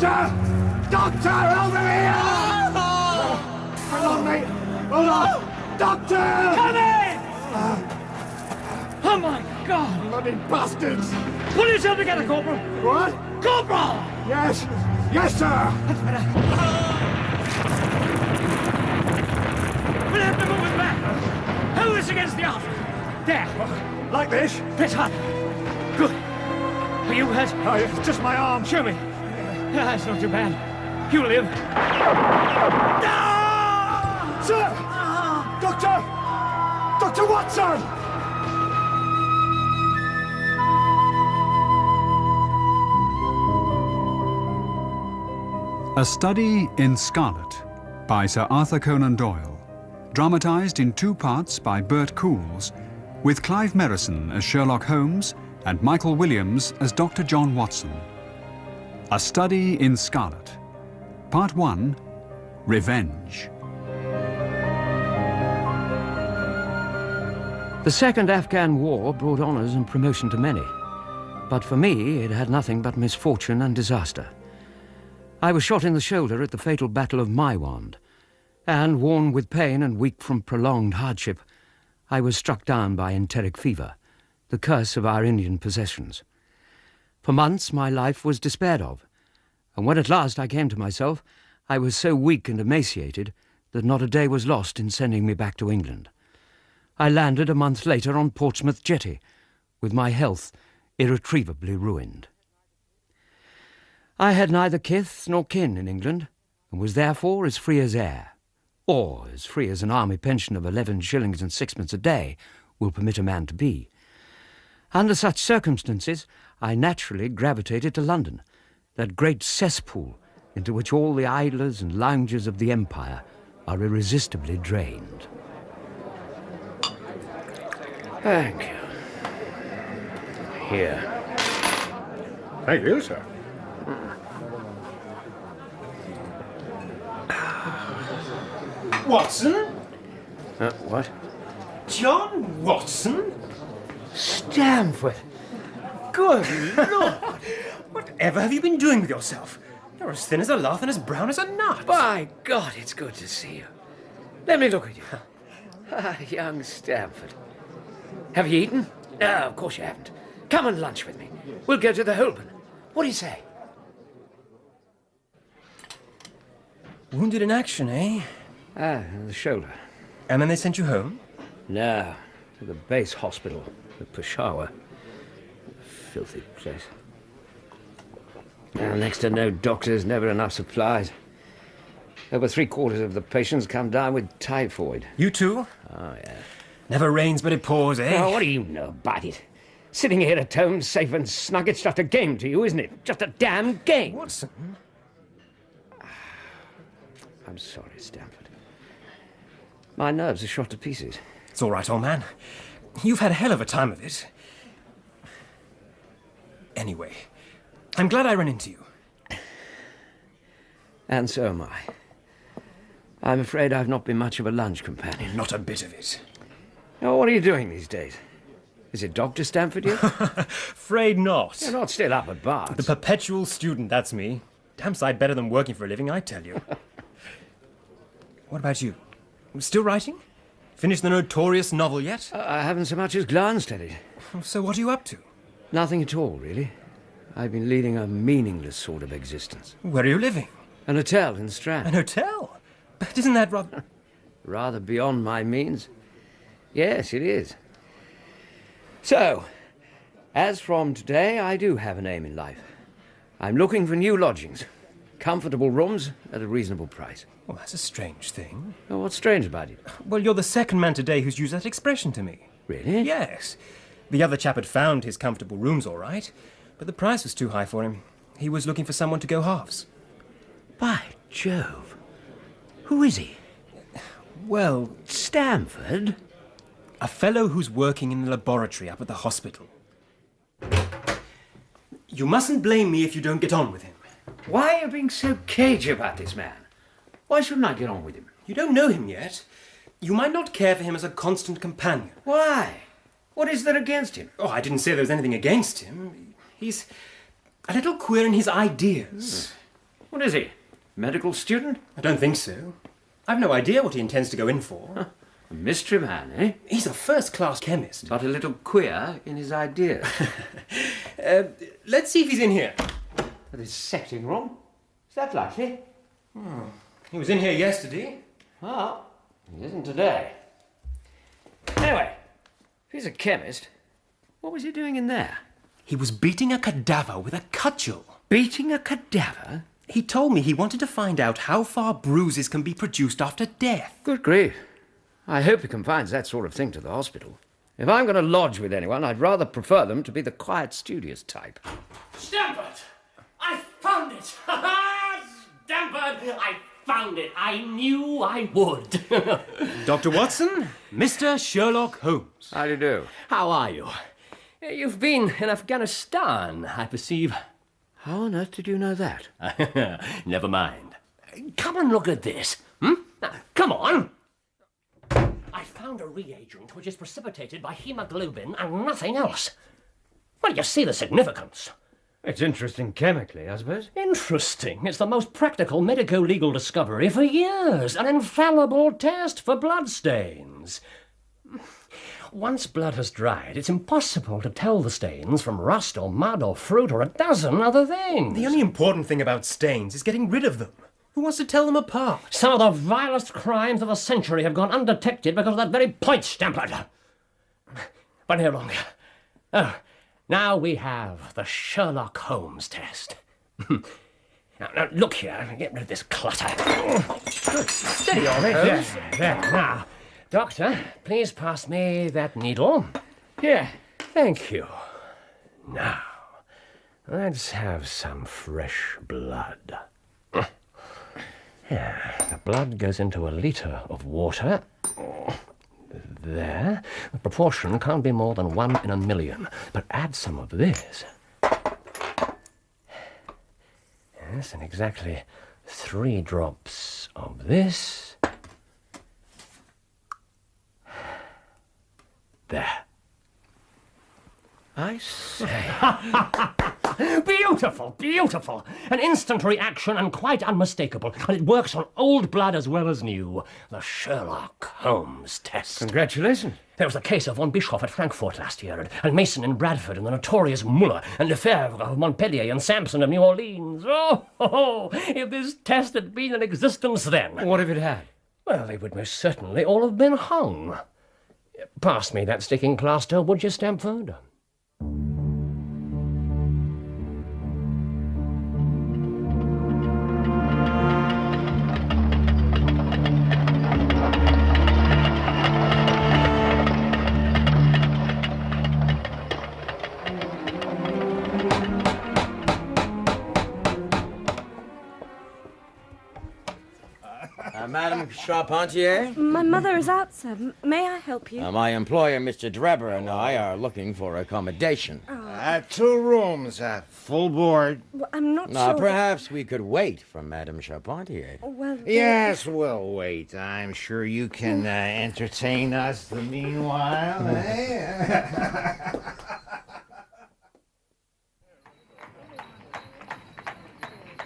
Doctor! Doctor, over here! Hold on, mate. Hold on. Doctor! Come in! Oh, my God! Bloody bastards! Pull yourself together, Corporal! What? Corporal! Yes. Yes, sir. That's better. We'll have to move it back. Hold this against the artery. There. Like this? Press hard. Good. Are you hurt? Oh, it's just my arm. Show me. That's not too bad. You'll live. No! Sir! Doctor! Dr. Watson! A Study in Scarlet by Sir Arthur Conan Doyle, dramatised in 2 parts by Bert Coules, with Clive Merrison as Sherlock Holmes and Michael Williams as Dr. John Watson. A Study in Scarlet, Part 1, Revenge. The Second Afghan War brought honours and promotion to many, but for me it had nothing but misfortune and disaster. I was shot in the shoulder at the fatal Battle of Maiwand, and, worn with pain and weak from prolonged hardship, I was struck down by enteric fever, the curse of our Indian possessions. For months my life was despaired of, and when at last I came to myself, I was so weak and emaciated that not a day was lost in sending me back to England. I landed a month later on Portsmouth Jetty, with my health irretrievably ruined. I had neither kith nor kin in England, and was therefore as free as air, or as free as an army pension of 11 shillings and 6pence a day will permit a man to be. Under such circumstances, I naturally gravitated to London, that great cesspool into which all the idlers and loungers of the empire are irresistibly drained. Thank you. Here. Thank you, sir. Watson? What? John Watson? Stamford! Good Lord! Whatever have you been doing with yourself? You're as thin as a lath and as brown as a nut. By God, it's good to see you. Let me look at you. Young Stamford. Have you eaten? No, of course you haven't. Come and lunch with me. We'll go to the Holborn. What do you say? Wounded in action, eh? The shoulder. And then they sent you home? No, to the base hospital at Peshawar. Filthy place. Next to no doctors, never enough supplies. Over 3/4 of the patients come down with typhoid. You too? Oh, yeah. Never rains but it pours, eh? Oh, what do you know about it? Sitting here at home, safe and snug, it's just a game to you, isn't it? Just a damn game. Watson? I'm sorry, Stamford. My nerves are shot to pieces. It's all right, old man. You've had a hell of a time of it. Anyway, I'm glad I ran into you. And so am I. I'm afraid I've not been much of a lunch companion. Not a bit of it. Oh, what are you doing these days? Is it Dr. Stamford yet? Afraid not. You're not still up at Bart's. The perpetual student, that's me. Damn sight better than working for a living, I tell you. What about you? Still writing? Finished the notorious novel yet? I haven't so much as glanced at it. So what are you up to? Nothing at all, really. I've been leading a meaningless sort of existence. Where are you living? An hotel in Strand. An hotel? But isn't that rather... Rather beyond my means. Yes, it is. So, as from today, I do have an aim in life. I'm looking for new lodgings. Comfortable rooms at a reasonable price. Well, that's a strange thing. Oh, what's strange about it? Well, you're the second man today who's used that expression to me. Really? Yes. The other chap had found his comfortable rooms all right, but the price was too high for him. He was looking for someone to go halves. By Jove. Who is he? Well, Stamford? a fellow who's working in the laboratory up at the hospital. You mustn't blame me if you don't get on with him. Why are you being so cagey about this man? Why shouldn't I get on with him? You don't know him yet. You might not care for him as a constant companion. Why? What is there against him? Oh, I didn't say there was anything against him. He's a little queer in his ideas. What is he? Medical student? I don't think so. I've no idea what he intends to go in for. A mystery man, eh? He's a first-class chemist. But a little queer in his ideas. Let's see if he's in here. But his setting room? Is that likely? He was in here yesterday. Ah, he isn't today. Anyway, if he's a chemist, what was he doing in there? He was beating a cadaver with a cudgel. Beating a cadaver? He told me he wanted to find out how far bruises can be produced after death. Good grief. I hope he confines that sort of thing to the hospital. If I'm going to lodge with anyone, I'd rather prefer them to be the quiet, studious type. Stampert! I found it! Stampert! I found it! I knew I would. Dr. Watson, Mr. Sherlock Holmes. How do you do? How are you? You've been in Afghanistan, I perceive. How on earth did you know that? Never mind. Come and look at this. Now, come on. I found a reagent which is precipitated by hemoglobin and nothing else. Well, you see the significance. It's interesting chemically, I suppose. Interesting. It's the most practical medico-legal discovery for years. An infallible test for bloodstains. Once blood has dried, it's impossible to tell the stains from rust or mud or fruit or a dozen other things. The only important thing about stains is getting rid of them. Who wants to tell them apart? Some of the vilest crimes of the century have gone undetected because of that very point, Stampert. But no longer. Oh, now we have the Sherlock Holmes test. Now, look here, get rid of this clutter. Good, steady on it. There. Now, Doctor, please pass me that needle. Here, thank you. Now, let's have some fresh blood. The blood goes into a litre of water. There. The proportion can't be more than 1 in a million. But add some of this. Yes, and exactly 3 drops of this. There. I say. Beautiful, beautiful. An instant reaction and quite unmistakable. And it works on old blood as well as new. The Sherlock Holmes test. Congratulations. There was the case of von Bischoff at Frankfurt last year, and Mason in Bradford, and the notorious Muller, and Lefebvre of Montpellier, and Sampson of New Orleans. Oh, if this test had been in existence then. What if it had? Well, they would most certainly all have been hung. Pass me that sticking plaster, would you, Stamford? Madame Charpentier? My mother is out, sir. May I help you? My employer, Mr. Drebber, and I are looking for accommodation. 2 rooms, full board. Well, I'm not sure. Perhaps we could wait for Madame Charpentier. Well, Yes, we'll wait. I'm sure you can entertain us the meanwhile, eh?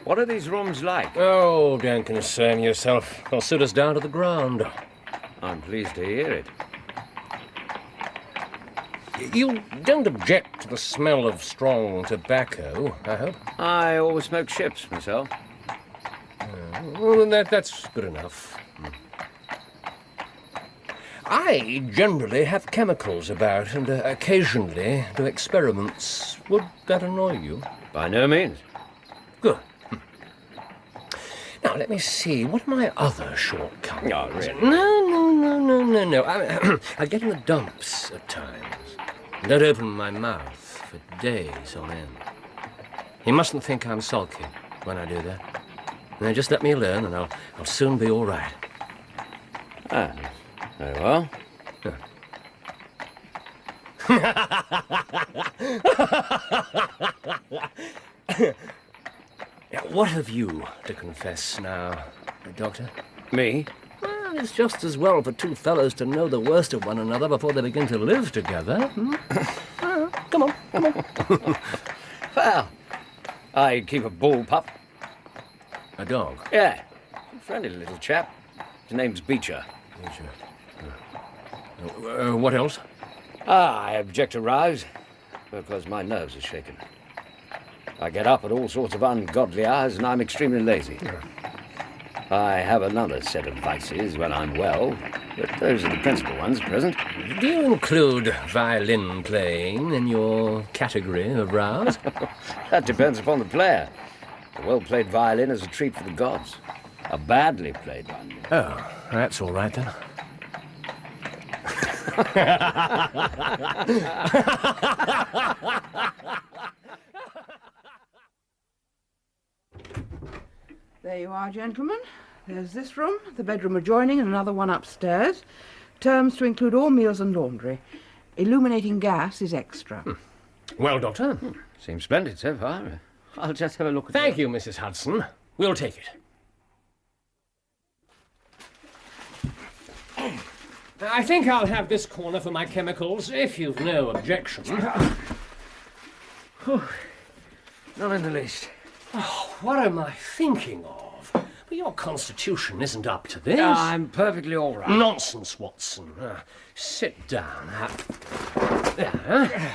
What are these rooms like? Oh, don't concern yourself. They'll suit us down to the ground. I'm pleased to hear it. You don't object to the smell of strong tobacco, I hope? I always smoke ships myself. Well, that's good enough. I generally have chemicals about and occasionally do experiments. Would that annoy you? By no means. Good. Now, let me see. What are my other shortcomings? Oh, really? No. I get in the dumps at times. Don't open my mouth for days on end. You mustn't think I'm sulky when I do that. Now, just let me alone and I'll soon be all right. Ah, very well. Now, what have you to confess now, Doctor? Me? Well, it's just as well for 2 fellows to know the worst of one another before they begin to live together. Come on. Well, I keep a bull pup. A dog? Yeah, a friendly little chap. His name's Beecher. What else? I object to rows because my nerves are shaken. I get up at all sorts of ungodly hours and I'm extremely lazy. I have another set of vices when I'm well, but those are the principal ones at present. Do you include violin playing in your category of rows? That depends upon the player. A well-played violin is a treat for the gods. A badly played one. Oh, that's all right then. There you are, gentlemen. There's this room, the bedroom adjoining, and another one upstairs. Terms to include all meals and laundry. Illuminating gas is extra. Well, Doctor. Seems splendid so far. I'll just have a look at Thank you, Mrs. Hudson. We'll take it. I think I'll have this corner for my chemicals, if you've no objection. Not in the least. Oh, what am I thinking of? Well, your constitution isn't up to this. I'm perfectly all right. Nonsense, Watson. Sit down. There.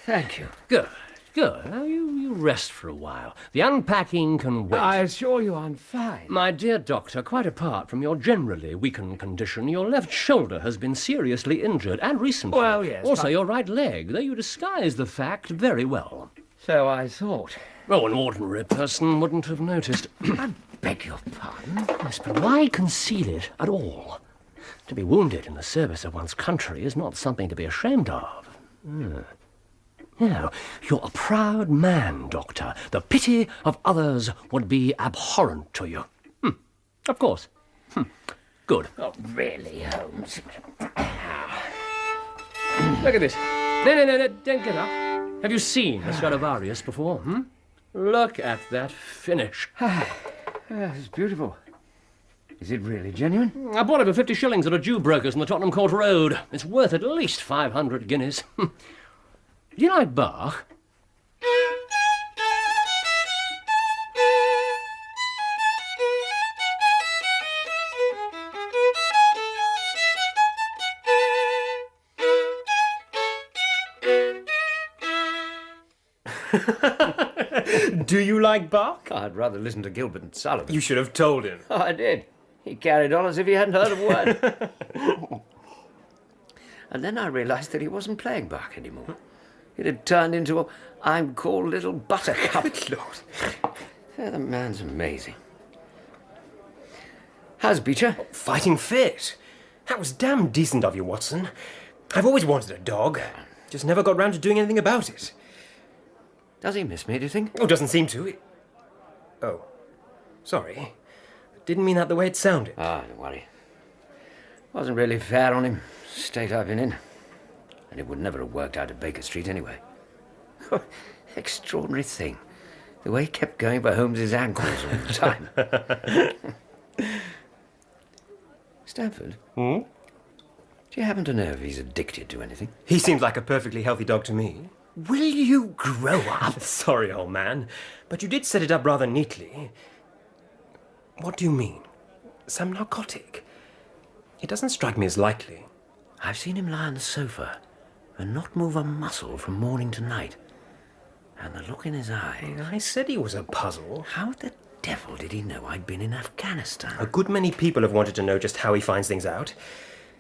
Thank you. Good, good. Now you rest for a while. The unpacking can wait. I assure you I'm fine. My dear doctor, quite apart from your generally weakened condition, your left shoulder has been seriously injured, and recently. Well, yes, Also, but- your right leg, though you disguise the fact very well. So I thought. Oh, an ordinary person wouldn't have noticed. I beg your pardon? Yes, but why conceal it at all? To be wounded in the service of one's country is not something to be ashamed of. No, you're a proud man, Doctor. The pity of others would be abhorrent to you. Of course. Good. Oh, really, Holmes? Look at this. No, don't get up. Have you seen a Stradivarius before? Look at that finish. It's beautiful. Is it really genuine? I bought it for 50 shillings at a Jew broker's in the Tottenham Court Road. It's worth at least 500 guineas. Do you like Bach? Do you like Bach? I'd rather listen to Gilbert and Sullivan. You should have told him. Oh, I did. He carried on as if he hadn't heard a word. And then I realised that he wasn't playing Bach anymore. It had turned into a I'm called Little Buttercup. Good Lord. Yeah, the man's amazing. How's Beecher? Fighting fit. That was damn decent of you, Watson. I've always wanted a dog. Just never got round to doing anything about it. Does he miss me, do you think? Oh, doesn't seem to. Oh. Sorry. Didn't mean that the way it sounded. Ah, don't worry. Wasn't really fair on him. State I've been in. And it would never have worked out at Baker Street anyway. Extraordinary thing. The way he kept going for Holmes's ankles all the time. Stanford? Do you happen to know if he's addicted to anything? He seems like a perfectly healthy dog to me. Will you grow up? Sorry, old man, but you did set it up rather neatly. What do you mean? Some narcotic? It doesn't strike me as likely. I've seen him lie on the sofa and not move a muscle from morning to night. And the look in his eye. I said he was a puzzle. How the devil did he know I'd been in Afghanistan? A good many people have wanted to know just how he finds things out.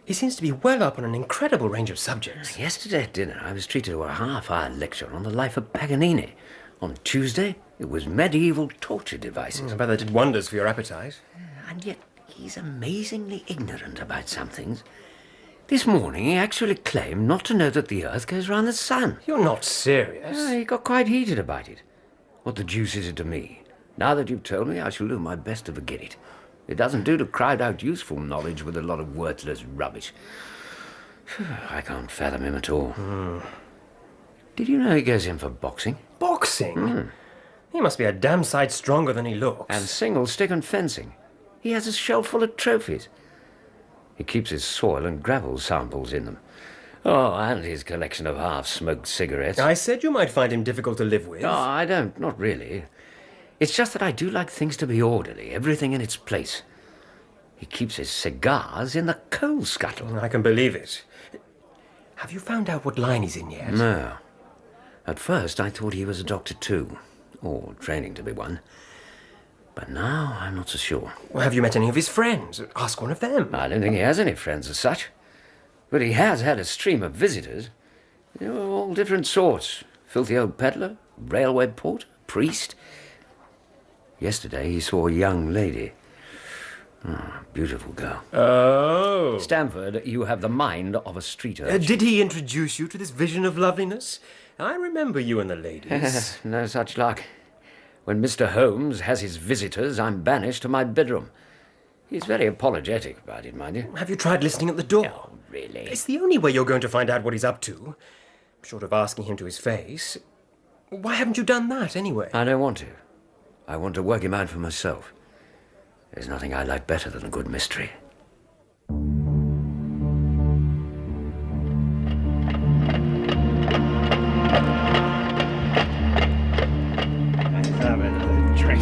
He seems to be well up on an incredible range of subjects. Yesterday at dinner, I was treated to a half-hour lecture on the life of Paganini. On Tuesday, it was medieval torture devices. I bet that did wonders for your appetite. And yet, he's amazingly ignorant about some things. This morning, he actually claimed not to know that the Earth goes round the sun. You're not serious. He got quite heated about it. What the deuce is it to me? Now that you've told me, I shall do my best to forget it. It doesn't do to crowd out useful knowledge with a lot of worthless rubbish. I can't fathom him at all. Did you know he goes in for boxing? Boxing? He must be a damn sight stronger than he looks. And single stick and fencing. He has a shelf full of trophies. He keeps his soil and gravel samples in them. Oh, and his collection of half-smoked cigarettes. I said you might find him difficult to live with. Oh, I don't. Not really. It's just that I do like things to be orderly, everything in its place. He keeps his cigars in the coal scuttle. I can believe it. Have you found out what line he's in yet? No. At first, I thought he was a doctor too, or training to be one. But now, I'm not so sure. Well, have you met any of his friends? Ask one of them. I don't think he has any friends as such. But he has had a stream of visitors. They were all different sorts. Filthy old peddler, railway porter, priest. Yesterday, he saw a young lady. Oh, beautiful girl. Oh. Stamford, you have the mind of a street urchin. Did he introduce you to this vision of loveliness? I remember you and the ladies. No such luck. When Mr. Holmes has his visitors, I'm banished to my bedroom. He's very apologetic about it, mind you. Have you tried listening at the door? Oh, really? It's the only way you're going to find out what he's up to. Short of asking him to his face. Why haven't you done that, anyway? I don't want to. I want to work him out for myself. There's nothing I like better than a good mystery. Have another drink.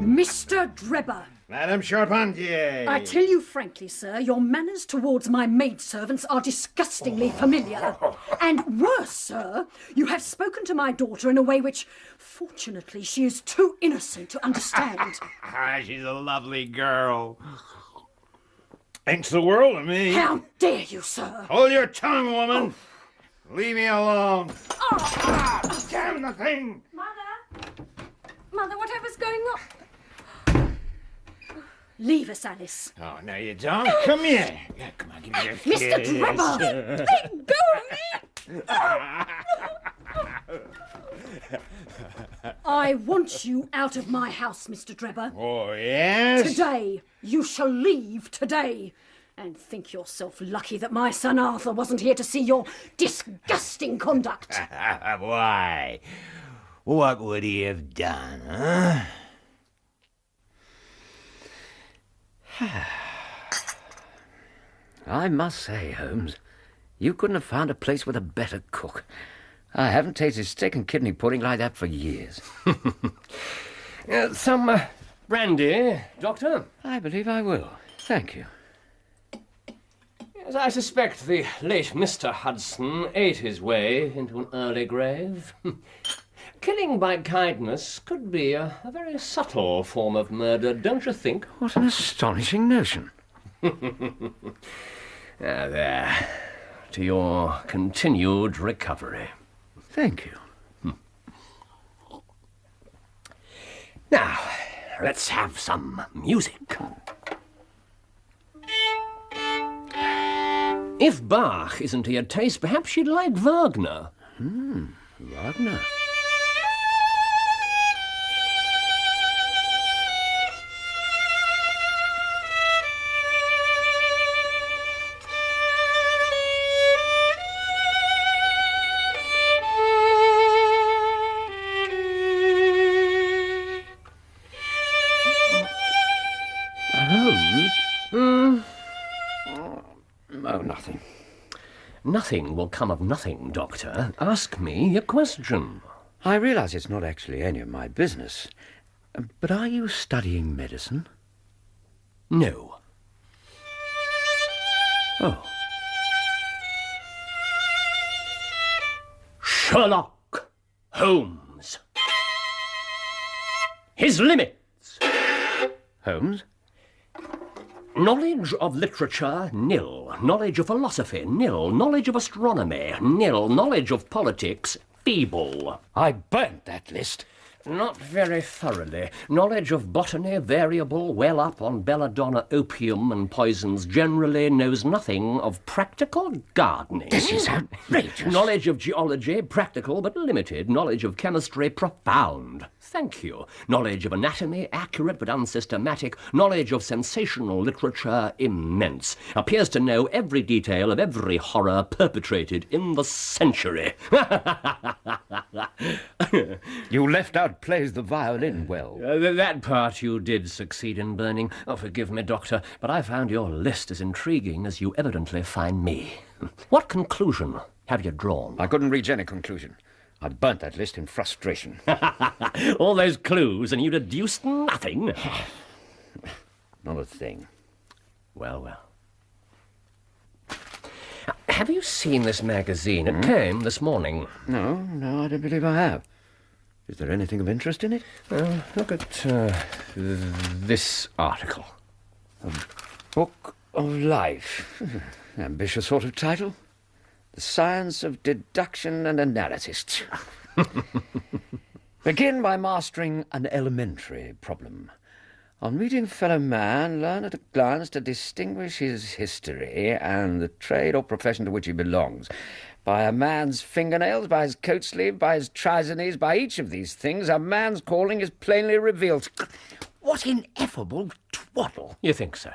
Mr. Drebber. Madame Charpentier. I tell you frankly, sir, your manners towards my maidservants are disgustingly familiar. And worse, sir, you have spoken to my daughter in a way which, fortunately, she is too innocent to understand. She's a lovely girl. Thinks the world of me. How dare you, sir? Hold your tongue, woman. Leave me alone. Damn the thing. Mother, whatever's going on? Leave us, Alice. Oh, no, you don't. Come here. Yeah, come on, give me your Mr. kiss. Drebber! Let go of me! I want you out of my house, Mr. Drebber. Oh, yes? Today. You shall leave today. And think yourself lucky that my son Arthur wasn't here to see your disgusting conduct. Why? What would he have done, huh? I must say, Holmes, you couldn't have found a place with a better cook. I haven't tasted steak and kidney pudding like that for years. Some brandy, Doctor? I believe I will. Thank you. Yes, I suspect the late Mr. Hudson ate his way into an early grave. Killing by kindness could be a very subtle form of murder, don't you think? What an astonishing notion. There. To your continued recovery. Thank you. Now, let's have some music. If Bach isn't to your taste, perhaps you'd like Wagner. Wagner. Oh, nothing. Nothing will come of nothing, Doctor. Ask me a question. I realize it's not actually any of my business. But are you studying medicine? No. Oh. Sherlock Holmes. His limits. Holmes? Knowledge of literature, nil. Knowledge of philosophy, nil. Knowledge of astronomy, nil. Knowledge of politics, feeble. I burnt that list. Not very thoroughly. Knowledge of botany, variable, well up on belladonna, opium and poisons generally. Knows nothing of practical gardening. This is outrageous. Knowledge of geology, practical but limited. Knowledge of chemistry, profound. Thank you. Knowledge of anatomy, accurate but unsystematic. Knowledge of sensational literature, immense. Appears to know every detail of every horror perpetrated in the century. You left out plays the violin well. That part you did succeed in burning. Oh, forgive me, Doctor, but I found your list as intriguing as you evidently find me. What conclusion have you drawn? I couldn't reach any conclusion. I burnt that list in frustration. All those clues, and you deduced nothing? Not a thing. Well, well. Have you seen this magazine? It came this morning. No, I don't believe I have. Is there anything of interest in it? Look at this article. A Book of Life. Ambitious sort of title. The Science of Deduction and Analysis. Begin by mastering an elementary problem. On meeting a fellow man, learn at a glance to distinguish his history and the trade or profession to which he belongs. By a man's fingernails, by his coat sleeve, by his trouser knees, by each of these things, a man's calling is plainly revealed. What ineffable twaddle! You think so?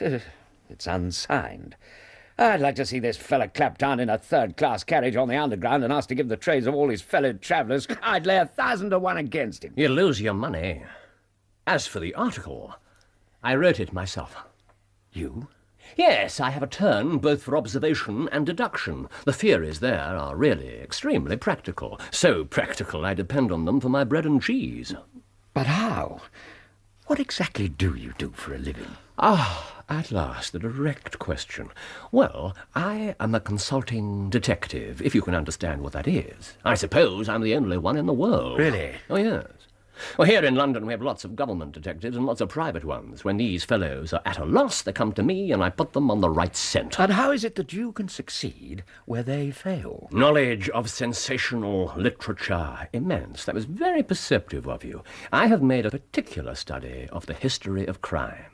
It's unsigned. I'd like to see this fella clapped down in a third-class carriage on the Underground and asked to give the trades of all his fellow travellers. I'd lay 1,000 to 1 against him. You'll lose your money. As for the article, I wrote it myself. You? Yes, I have a turn both for observation and deduction. The theories there are really extremely practical. So practical I depend on them for my bread and cheese. But how? What exactly do you do for a living? Ah, at last, the direct question. Well, I am a consulting detective, if you can understand what that is. I suppose I'm the only one in the world. Really? Oh, yes. Well, here in London we have lots of government detectives and lots of private ones. When these fellows are at a loss, they come to me and I put them on the right scent. And how is it that you can succeed where they fail? Knowledge of sensational literature. Immense. That was very perceptive of you. I have made a particular study of the history of crime.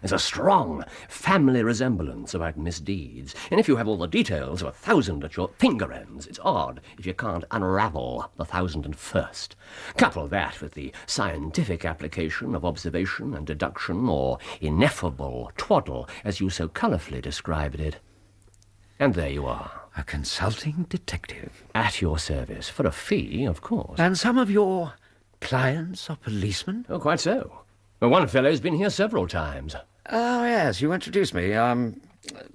There's a strong family resemblance about misdeeds, and if you have all the details of 1,000 at your finger ends, it's odd if you can't unravel the 1,001st. Couple that with the scientific application of observation and deduction, or ineffable twaddle, as you so colourfully described it, and there you are. A consulting detective. At your service, for a fee, of course. And some of your clients are policemen? Oh, quite so. Well, one fellow's been here several times. Oh, yes, you introduced me.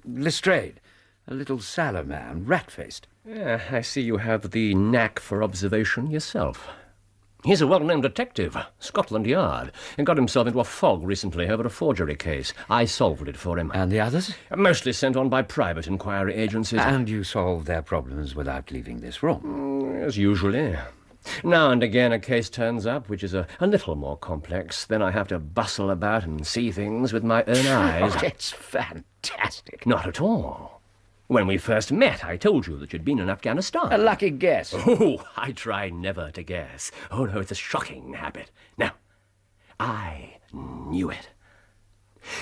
Lestrade. A little sallow man, rat-faced. Yeah, I see you have the knack for observation yourself. He's a well-known detective, Scotland Yard, and got himself into a fog recently over a forgery case. I solved it for him. And the others? Mostly sent on by private inquiry agencies. And you solved their problems without leaving this room? As usually. Now and again a case turns up which is a little more complex. Then I have to bustle about and see things with my own eyes. Oh, it's fantastic. Not at all. When we first met, I told you that you'd been in Afghanistan. A lucky guess. Oh, I try never to guess. Oh, no, it's a shocking habit. Now, I knew it.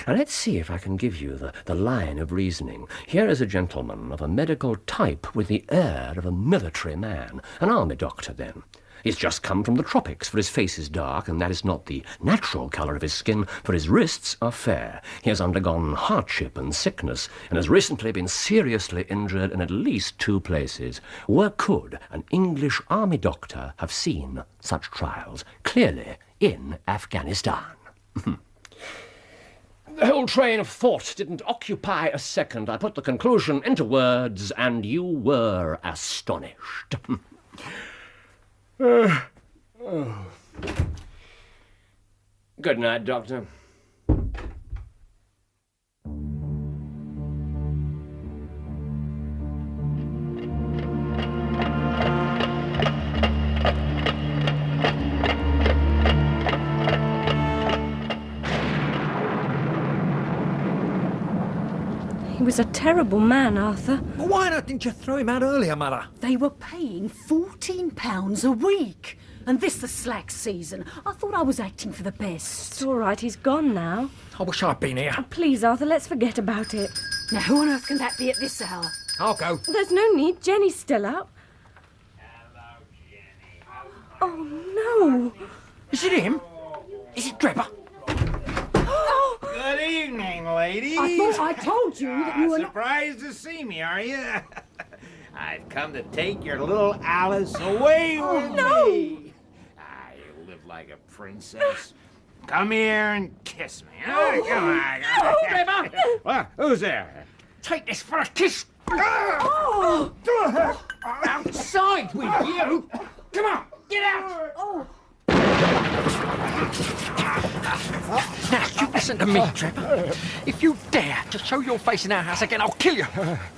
Now, let's see if I can give you the line of reasoning. Here is a gentleman of a medical type with the air of a military man. An army doctor, then. He's just come from the tropics, for his face is dark, and that is not the natural colour of his skin, for his wrists are fair. He has undergone hardship and sickness, and has recently been seriously injured in at least 2 places. Where could an English army doctor have seen such trials? Clearly in Afghanistan. The whole train of thought didn't occupy a second. I put the conclusion into words, and you were astonished. Good night, Doctor. He was a terrible man, Arthur. Well, why didn't you throw him out earlier, Mother? They were paying £14 a week. And this the slack season. I thought I was acting for the best. It's all right, he's gone now. I wish I'd been here. Oh, please, Arthur, let's forget about it. Now, who on earth can that be at this hour? I'll go. There's no need. Jenny's still up. Hello, Jenny. Oh, no. Is it him? Is it Drebber? Good evening, ladies. I thought I told you that you were not... Surprised to see me, are you? I've come to take your little Alice away with me. You live like a princess. Come here and kiss me. Come on. Drebber! Well, who's there? Take this for a kiss. Oh! Outside with you! Come on, get out! Oh! Now, you listen to me, Trevor. If you dare to show your face in our house again, I'll kill you.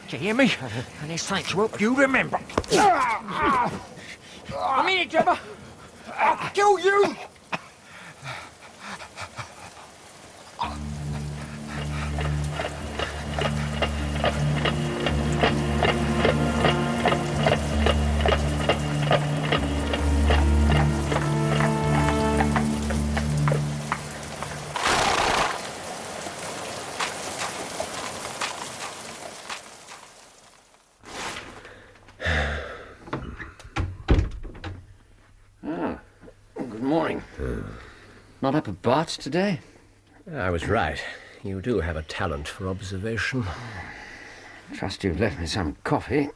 Do you hear me? And there's something to help you remember. I mean it, Trevor. I'll kill you! Not up a Bart today? I was right. You do have a talent for observation. Trust you've left me some coffee.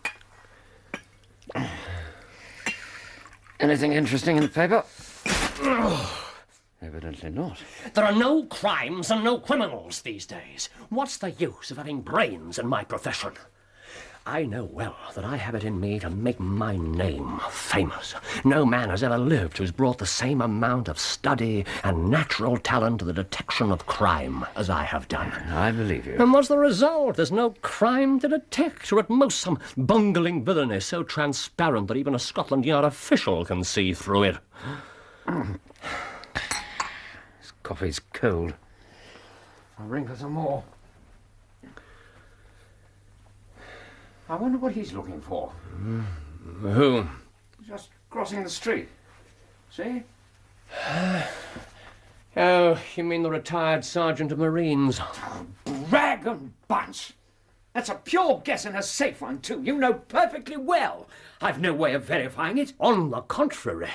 Anything interesting in the paper? Evidently not. There are no crimes and no criminals these days. What's the use of having brains in my profession? I know well that I have it in me to make my name famous. No man has ever lived who's brought the same amount of study and natural talent to the detection of crime as I have done. I believe you. And what's the result? There's no crime to detect, or at most some bungling villainy so transparent that even a Scotland Yard official can see through it. This coffee's cold. I'll ring for some more. I wonder what he's looking for. Who? Just crossing the street. See? Oh, you mean the retired Sergeant of Marines? Rag and bunch. That's a pure guess and a safe one, too. You know perfectly well. I've no way of verifying it. On the contrary,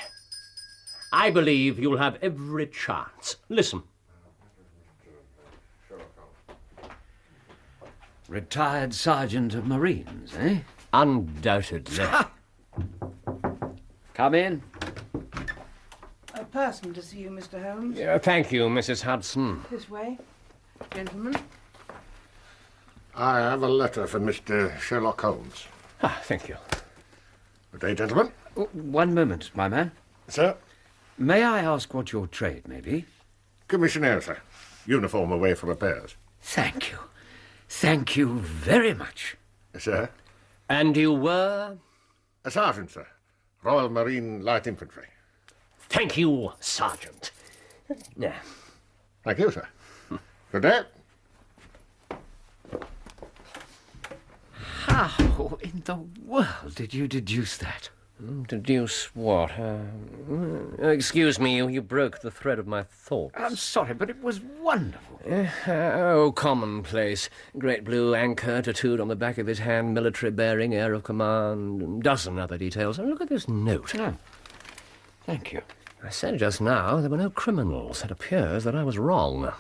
I believe you'll have every chance. Listen. Retired Sergeant of Marines, eh? Undoubtedly. Come in. A person to see you, Mr. Holmes. Thank you, Mrs. Hudson. This way. Gentlemen. I have a letter for Mr. Sherlock Holmes. Ah, thank you. Good day, gentlemen. One moment, my man. Sir? May I ask what your trade may be? Commissionaire, sir. Uniform away for repairs. Thank you. Thank you very much. Sir? And you were? A sergeant, sir. Royal Marine Light Infantry. Thank you, Sergeant. Yeah. Thank you, sir. Good day. How in the world did you deduce that? Deduce what? Excuse me, you broke the thread of my thoughts. I'm sorry, but it was wonderful. Commonplace. Great blue anchor tattooed on the back of his hand, military bearing, air of command, and a dozen other details. And look at this note. Oh. Thank you. I said just now there were no criminals. It appears that I was wrong.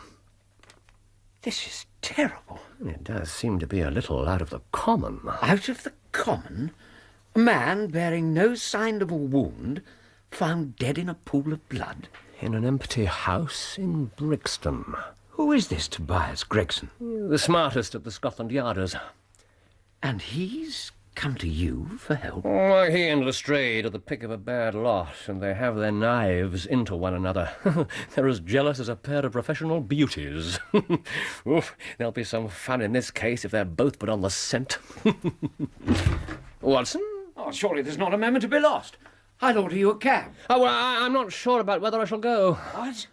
This is terrible. It does seem to be a little out of the common. Out of the common? A man bearing no sign of a wound, found dead in a pool of blood. In an empty house in Brixton. Who is this Tobias Gregson? The smartest of the Scotland Yarders. And he's come to you for help? Oh, he and Lestrade are the pick of a bad lot, and they have their knives into one another. They're as jealous as a pair of professional beauties. Oof, there'll be some fun in this case if they're both put on the scent. Watson? Oh, surely there's not a moment to be lost. I'll order you a cab. Oh, well, I'm not sure about whether I shall go. What?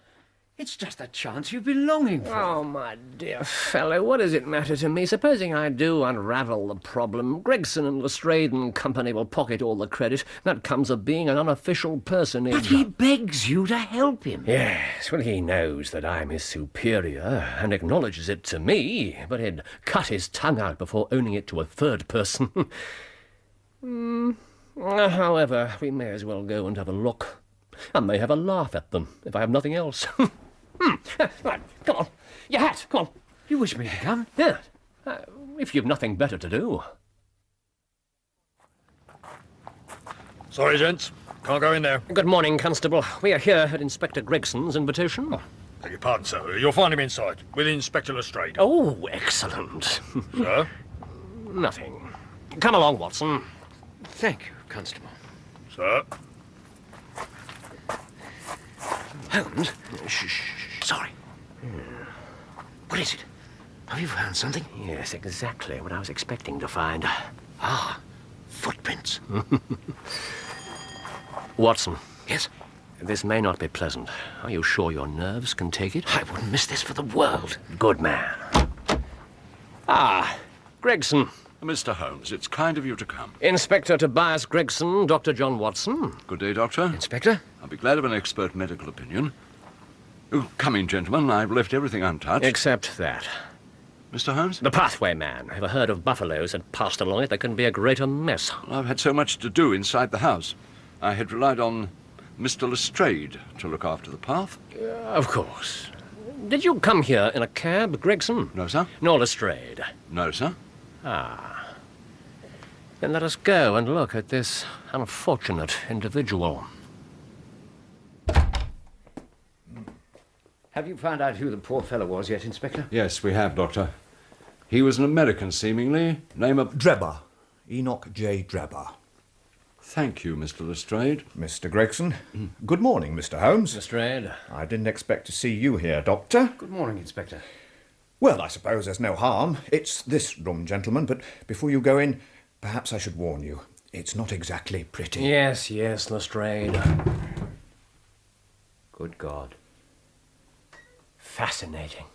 It's just a chance you've been longing for. Oh, my dear fellow, what does it matter to me? Supposing I do unravel the problem, Gregson and Lestrade and company will pocket all the credit. That comes of being an unofficial personage. But he begs you to help him. Yes, well, he knows that I'm his superior and acknowledges it to me, but he'd cut his tongue out before owning it to a third person. However, we may as well go and have a look. I may have a laugh at them, if I have nothing else. Right, come on. Your hat, come on. You wish me to come? Yeah, if you've nothing better to do. Sorry, gents. Can't go in there. Good morning, Constable. We are here at Inspector Gregson's invitation. Oh, beg your pardon, sir. You'll find him inside, with Inspector Lestrade. Oh, excellent. Sir? Nothing. Come along, Watson. Thank you, Constable. Sir? Holmes? Shh. Sorry. What is it? Have you found something? Yes, exactly what I was expecting to find. Ah, footprints. Watson. Yes? This may not be pleasant. Are you sure your nerves can take it? I wouldn't miss this for the world. Good man. Ah, Gregson. Mr. Holmes, it's kind of you to come. Inspector Tobias Gregson, Dr. John Watson. Good day, Doctor. Inspector? I'll be glad of an expert medical opinion. Oh, come in, gentlemen. I've left everything untouched. Except that. Mr. Holmes? The pathway man. If a herd of buffaloes had passed along it, there couldn't be a greater mess. Well, I've had so much to do inside the house. I had relied on Mr. Lestrade to look after the path. Of course. Did you come here in a cab, Gregson? No, sir. Nor Lestrade? No, sir. Ah. Then let us go and look at this unfortunate individual. Have you found out who the poor fellow was yet, Inspector? Yes, we have, Doctor. He was an American, seemingly. Name of... Drebber. Enoch J. Drebber. Thank you, Mr. Lestrade. Mr. Gregson. Good morning, Mr. Holmes. Lestrade. I didn't expect to see you here, Doctor. Good morning, Inspector. Well, I suppose there's no harm. It's this room, gentlemen, but before you go in, perhaps I should warn you. It's not exactly pretty. Yes, Lestrade. Good God. Fascinating.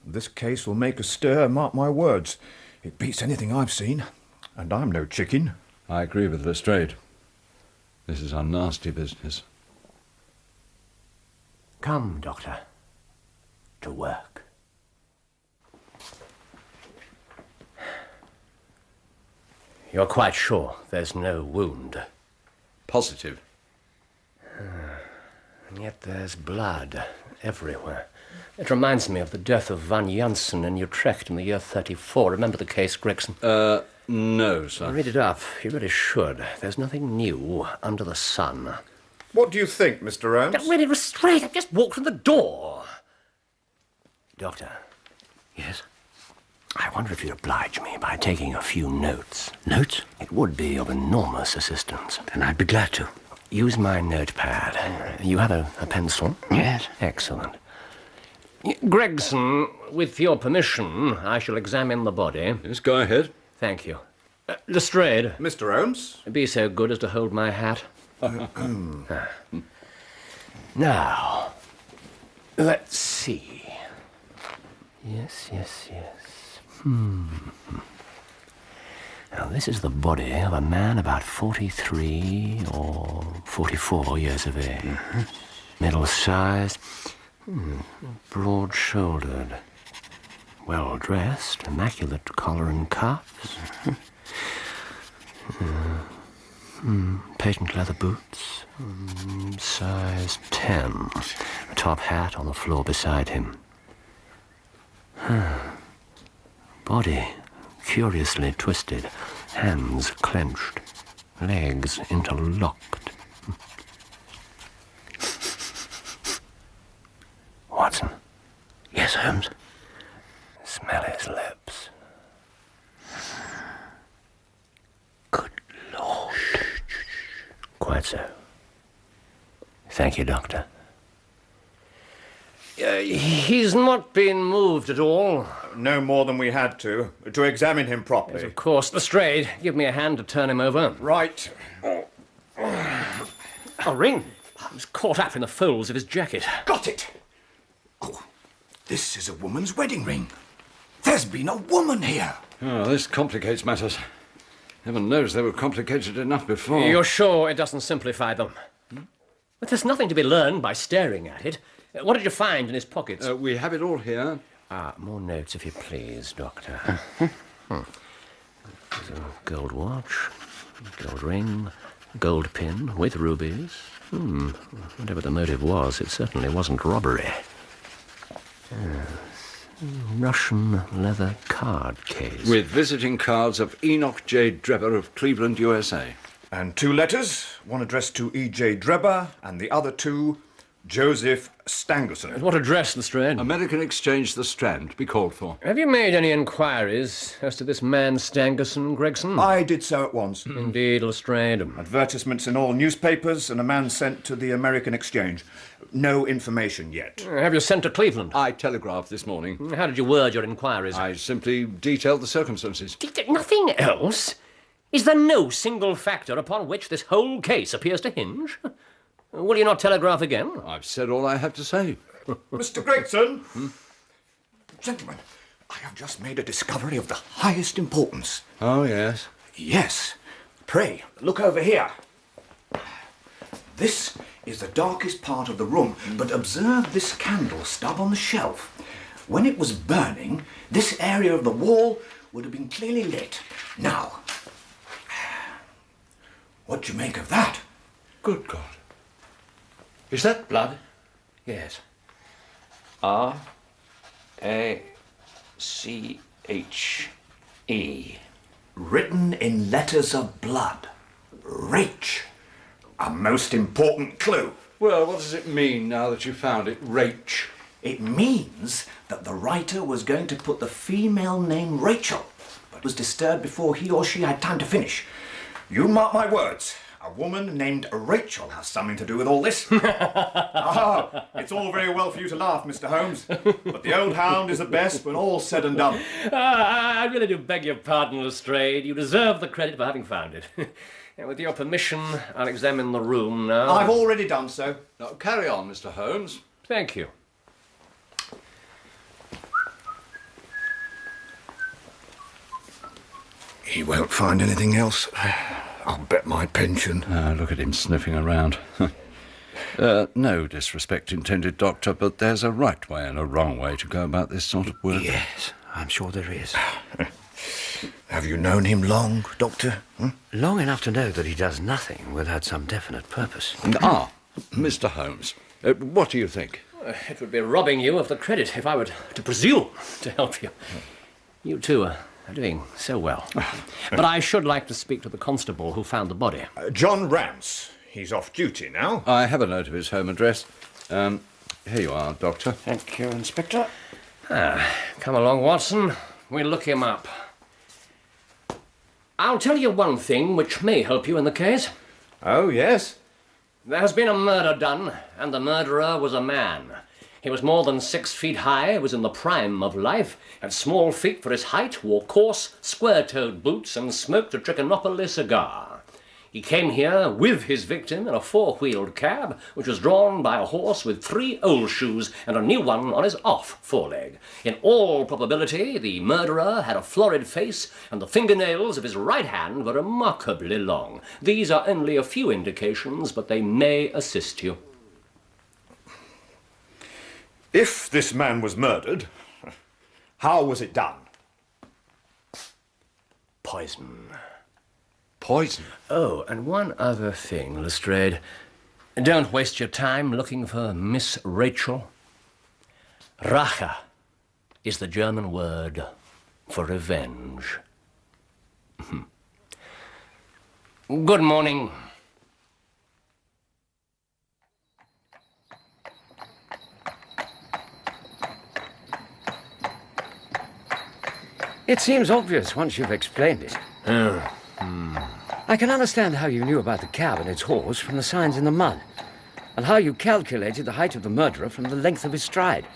This case will make a stir, mark my words. It beats anything I've seen, and I'm no chicken. I agree with Lestrade. This is a nasty business. Come, Doctor. To work. You're quite sure there's no wound? Positive. And yet there's blood everywhere. It reminds me of the death of Van Janssen in Utrecht in the year 34. Remember the case, Gregson? No, sir. Read it up. You really should. There's nothing new under the sun. What do you think, Mr. Holmes? Don't really restrain. I've just walked from the door. Doctor. Yes? I wonder if you'd oblige me by taking a few notes. Notes? It would be of enormous assistance. Then I'd be glad to. Use my notepad. You have a pencil? Yes. Excellent. Gregson, with your permission, I shall examine the body. Yes, go ahead. Thank you. Lestrade. Mr. Holmes? Be so good as to hold my hat. Now, let's see. Yes. Now, this is the body of a man about 43 or 44 years of age. Middle-sized, broad-shouldered, well-dressed, immaculate collar and cuffs. Patent leather boots, size 10. A top hat on the floor beside him. Body curiously twisted, hands clenched, legs interlocked. Watson. Yes, Holmes? Smell his lips. Good Lord. Quite so. Thank you, Doctor. He's not been moved at all. No more than we had to examine him properly. Yes, of course. Lestrade, give me a hand to turn him over. Right. A ring. I was caught up in the folds of his jacket. Got it! Oh, this is a woman's wedding ring. There's been a woman here. Oh, this complicates matters. Heaven knows they were complicated enough before. You're sure it doesn't simplify them? But there's nothing to be learned by staring at it. What did you find in his pockets? We have it all here. More notes, if you please, Doctor. There's a gold watch, gold ring, gold pin with rubies. Whatever the motive was, it certainly wasn't robbery. Russian leather card case. With visiting cards of Enoch J. Drebber of Cleveland, USA. And 2 letters, one addressed to E.J. Drebber, and the other 2, Joseph Stangerson. At what address, Lestrade? American Exchange, the Strand. Be called for. Have you made any inquiries as to this man Stangerson, Gregson? I did so at once. Indeed, Lestrade. Advertisements in all newspapers and a man sent to the American Exchange. No information yet. Have you sent to Cleveland? I telegraphed this morning. How did you word your inquiries? I simply detailed the circumstances. Nothing else? Is there no single factor upon which this whole case appears to hinge? Will you not telegraph again? I've said all I have to say. Mr. Gregson! Gentlemen, I have just made a discovery of the highest importance. Oh, yes? Yes. Pray, look over here. This is the darkest part of the room, but observe this candle stub on the shelf. When it was burning, this area of the wall would have been clearly lit. Now, what do you make of that? Good God. Is that blood? Yes. R-A-C-H-E. Written in letters of blood. Rach. A most important clue. Well, what does it mean now that you found it, Rach? It means that the writer was going to put the female name Rachel, but was disturbed before he or she had time to finish. You mark my words. A woman named Rachel has something to do with all this. It's all very well for you to laugh, Mr. Holmes, but the old hound is the best when all's said and done. I really do beg your pardon, Lestrade. You deserve the credit for having found it. With your permission, I'll examine the room now. I've already done so. Now, carry on, Mr. Holmes. Thank you. He won't find anything else. I'll bet my pension. Look at him sniffing around. No disrespect intended, Doctor, but there's a right way and a wrong way to go about this sort of work. Yes, I'm sure there is. Have you known him long, Doctor? Long enough to know that he does nothing without some definite purpose. Mr. Holmes, what do you think? It would be robbing you of the credit if I were to presume to help you. You two are doing so well. But I should like to speak to the constable who found the body. John Rance. He's off duty now. I have a note of his home address. Here you are, Doctor. Thank you, Inspector. Come along, Watson. We'll look him up. I'll tell you one thing which may help you in the case. Oh, yes? There has been a murder done, and the murderer was a man. He was more than 6 feet high, was in the prime of life, had small feet for his height, wore coarse, square-toed boots, and smoked a Trichinopoly cigar. He came here with his victim in a 4-wheeled cab, which was drawn by a horse with 3 old shoes and a new one on his off foreleg. In all probability, the murderer had a florid face, and the fingernails of his right hand were remarkably long. These are only a few indications, but they may assist you. If this man was murdered, how was it done? Poison. Poison? Oh, and one other thing, Lestrade. Don't waste your time looking for Miss Rachel. Rache is the German word for revenge. Good morning. It seems obvious once you've explained it. I can understand how you knew about the cab and its horse from the signs in the mud, and how you calculated the height of the murderer from the length of his stride.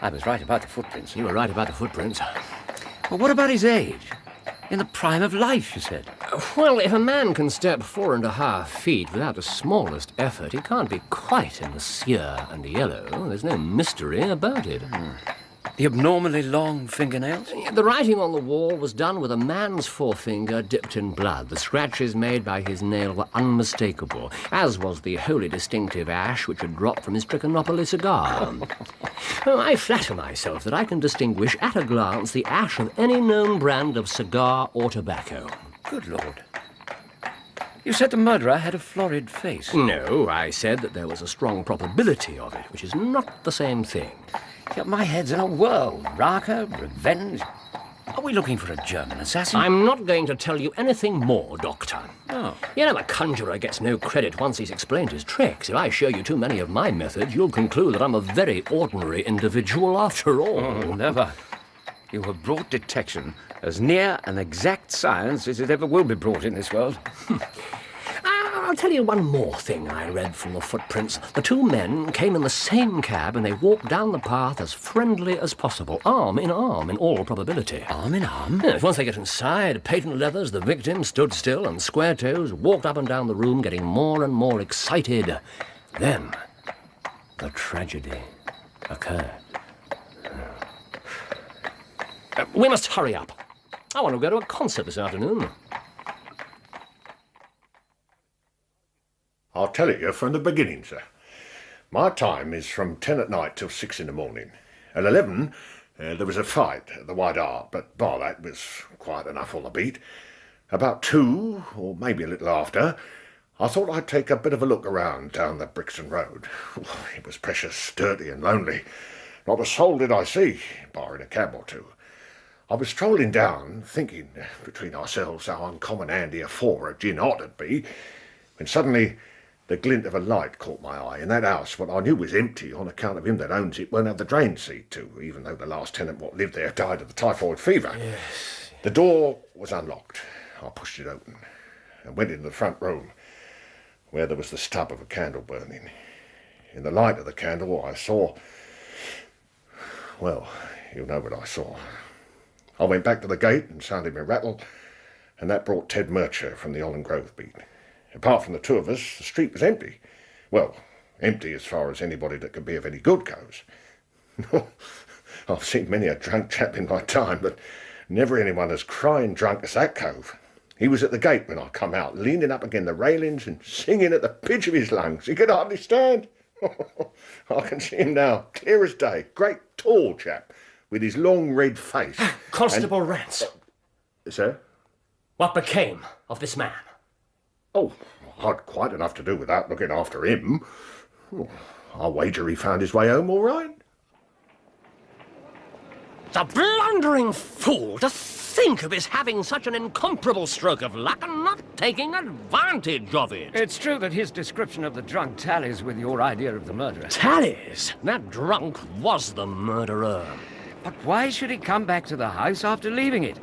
I was right about the footprints. You were right about the footprints. Well, what about his age? In the prime of life, you said. Well, if a man can step 4.5 feet without the smallest effort, he can't be quite in the sear and yellow. There's no mystery about it. The abnormally long fingernails? The writing on the wall was done with a man's forefinger dipped in blood. The scratches made by his nail were unmistakable, as was the wholly distinctive ash which had dropped from his Trichinopoly cigar. I flatter myself that I can distinguish at a glance the ash of any known brand of cigar or tobacco. Good Lord. You said the murderer had a florid face. No, I said that there was a strong probability of it, which is not the same thing. Yet my head's in a whirl. Rache, revenge. Are we looking for a German assassin? I'm not going to tell you anything more, Doctor. Oh. You know, a conjurer gets no credit once he's explained his tricks. If I show you too many of my methods, you'll conclude that I'm a very ordinary individual after all. Oh, never. You have brought detection as near an exact science as it ever will be brought in this world. I'll tell you one more thing I read from the footprints. The two men came in the same cab and they walked down the path as friendly as possible, arm in all probability. Arm in arm? Yes, once they get inside, patent leathers, the victim stood still and square toes walked up and down the room, getting more and more excited. Then, the tragedy occurred. We must hurry up. I want to go to a concert this afternoon. I'll tell it you from the beginning, sir. My time is from 10 at night till 6 in the morning. At 11, there was a fight at the White Hart, but bar that was quiet enough on the beat. About 2, or maybe a little after, I thought I'd take a bit of a look around down the Brixton Road. It was precious dirty and lonely. Not a soul did I see, barring a cab or two. I was strolling down, thinking between ourselves how uncommon handy a 4 of gin ought to be, when suddenly the glint of a light caught my eye, and that house, what I knew was empty on account of him that owns it, won't have the drain seat to, even though the last tenant what lived there died of the typhoid fever. Yes. The door was unlocked. I pushed it open and went into the front room, where there was the stub of a candle burning. In the light of the candle I saw... well, you know what I saw. I went back to the gate and sounded my rattle, and that brought Ted Murcher from the Holland Grove beat. Apart from the two of us, the street was empty. Well, empty as far as anybody that could be of any good goes. I've seen many a drunk chap in my time, but never anyone as crying drunk as that cove. He was at the gate when I come out, leaning up against the railings and singing at the pitch of his lungs. He could hardly stand. I can see him now, clear as day. Great tall chap, with his long red face. Constable Rance. Sir? What became of this man? Oh, I'd quite enough to do without looking after him. I'll wager he found his way home all right. The blundering fool! To think of his having such an incomparable stroke of luck and not taking advantage of it. It's true that his description of the drunk tallies with your idea of the murderer. Tallies? That drunk was the murderer. But why should he come back to the house after leaving it?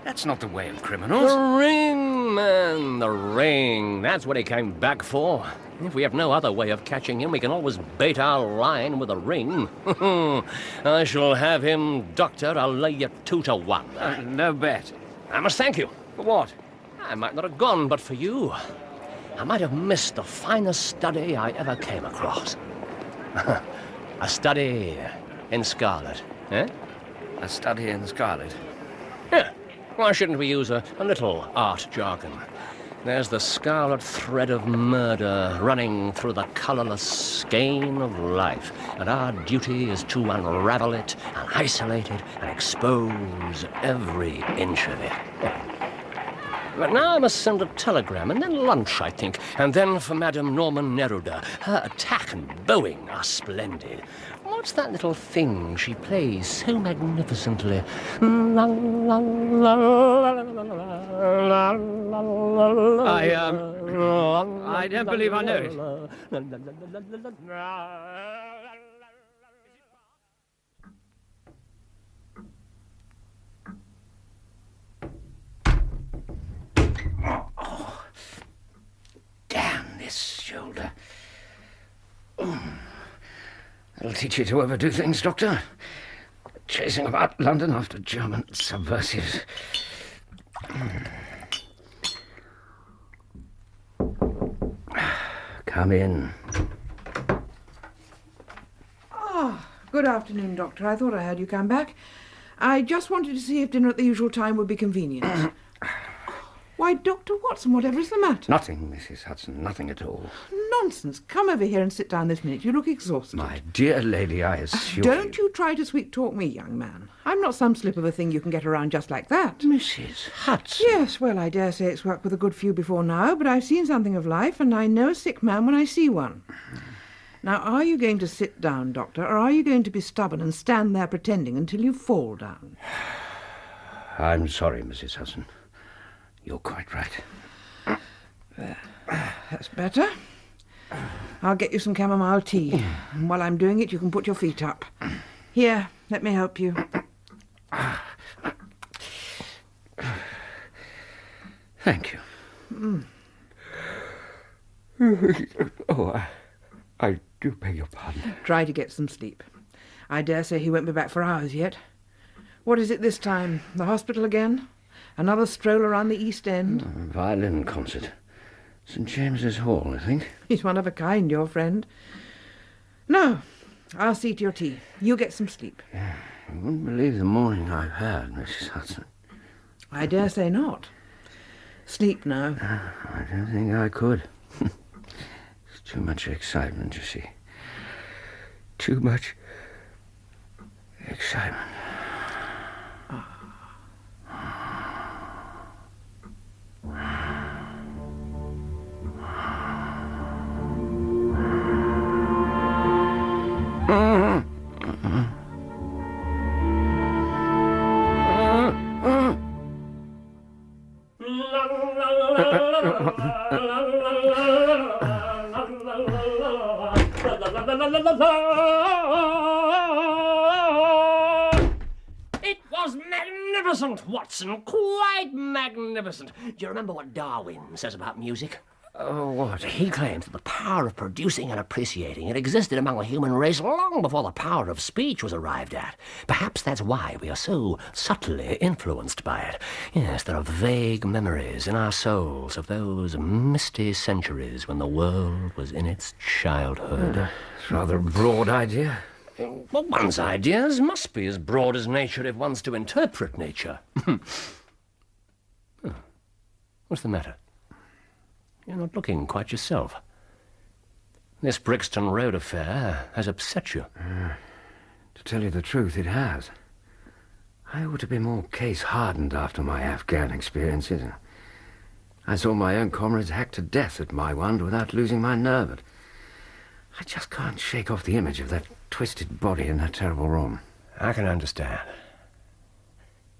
That's not the way of criminals. The ring, man, the ring. That's what he came back for. If we have no other way of catching him, we can always bait our line with a ring. I shall have him, Doctor. I'll lay you 2 to 1. No bet. I must thank you. For what? I might not have gone but for you. I might have missed the finest study I ever came across. A study in Scarlet, eh? A study in Scarlet? Yeah. Why shouldn't we use a little art jargon? There's the scarlet thread of murder running through the colourless skein of life, and our duty is to unravel it and isolate it and expose every inch of it. But now I must send a telegram, and then lunch, I think, and then for Madame Norman Neruda. Her attack and bowing are splendid. What's that little thing she plays so magnificently? I don't believe I know it. Oh, damn this shoulder. That'll teach you to overdo things, Doctor. Chasing about London after German subversives. Come in. Ah, good afternoon, Doctor. I thought I heard you come back. I just wanted to see if dinner at the usual time would be convenient. Why, Dr. Watson, whatever is the matter? Nothing, Mrs. Hudson, nothing at all. Nonsense. Come over here and sit down this minute. You look exhausted. My dear lady, I assure Don't you try to sweet-talk me, young man. I'm not some slip of a thing you can get around just like that. Mrs. Hudson? Yes, well, I dare say it's worked with a good few before now, but I've seen something of life, and I know a sick man when I see one. Now, are you going to sit down, Doctor, or are you going to be stubborn and stand there pretending until you fall down? I'm sorry, Mrs. Hudson. You're quite right. That's better. I'll get you some chamomile tea. And while I'm doing it, you can put your feet up. Here, let me help you. Thank you. Oh, I do beg your pardon. Try to get some sleep. I dare say he won't be back for hours yet. What is it this time? The hospital again? Another stroll around the East End? Violin concert. St. James's Hall, I think. He's one of a kind, your friend. No, I'll see to your tea. You get some sleep. You wouldn't believe the morning I've had, Mrs. Hudson. I dare say not. Sleep now. I don't think I could. It's too much excitement, you see. Too much excitement. It was magnificent, Watson, quite magnificent. Do you remember what Darwin says about music? Oh, what? He claims that the power of producing and appreciating it existed among the human race long before the power of speech was arrived at. Perhaps that's why we are so subtly influenced by it. Yes, there are vague memories in our souls of those misty centuries when the world was in its childhood. It's rather a broad idea. Well, one's ideas must be as broad as nature if one's to interpret nature. What's the matter? You're not looking quite yourself. This Brixton Road affair has upset you. To tell you the truth, it has. I ought to be more case-hardened after my Afghan experiences. I saw my own comrades hacked to death at Maiwand without losing my nerve. I just can't shake off the image of that twisted body in that terrible room. I can understand.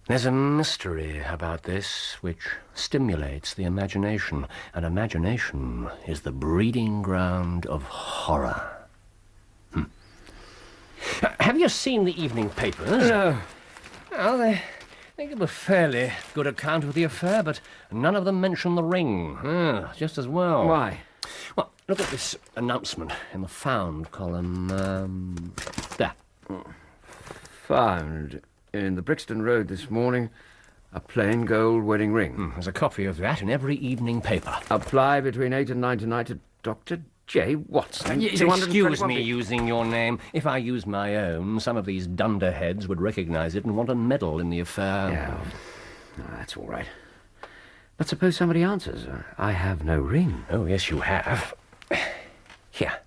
There's a mystery about this which stimulates the imagination, and imagination is the breeding ground of horror. Have you seen the evening papers? No. Well, they give a fairly good account of the affair, but none of them mention the ring. Just as well. Why? Well, look at this announcement in the found column. There. Found in the Brixton Road this morning, a plain gold wedding ring. There's a copy of that in every evening paper. Apply between 8 and 9 tonight to Dr. J. Watson. Excuse me using your name. If I used my own, some of these dunderheads would recognise it and want a medal in the affair. Yeah, that's all right. But suppose somebody answers. I have no ring. Oh, yes, you have. Here.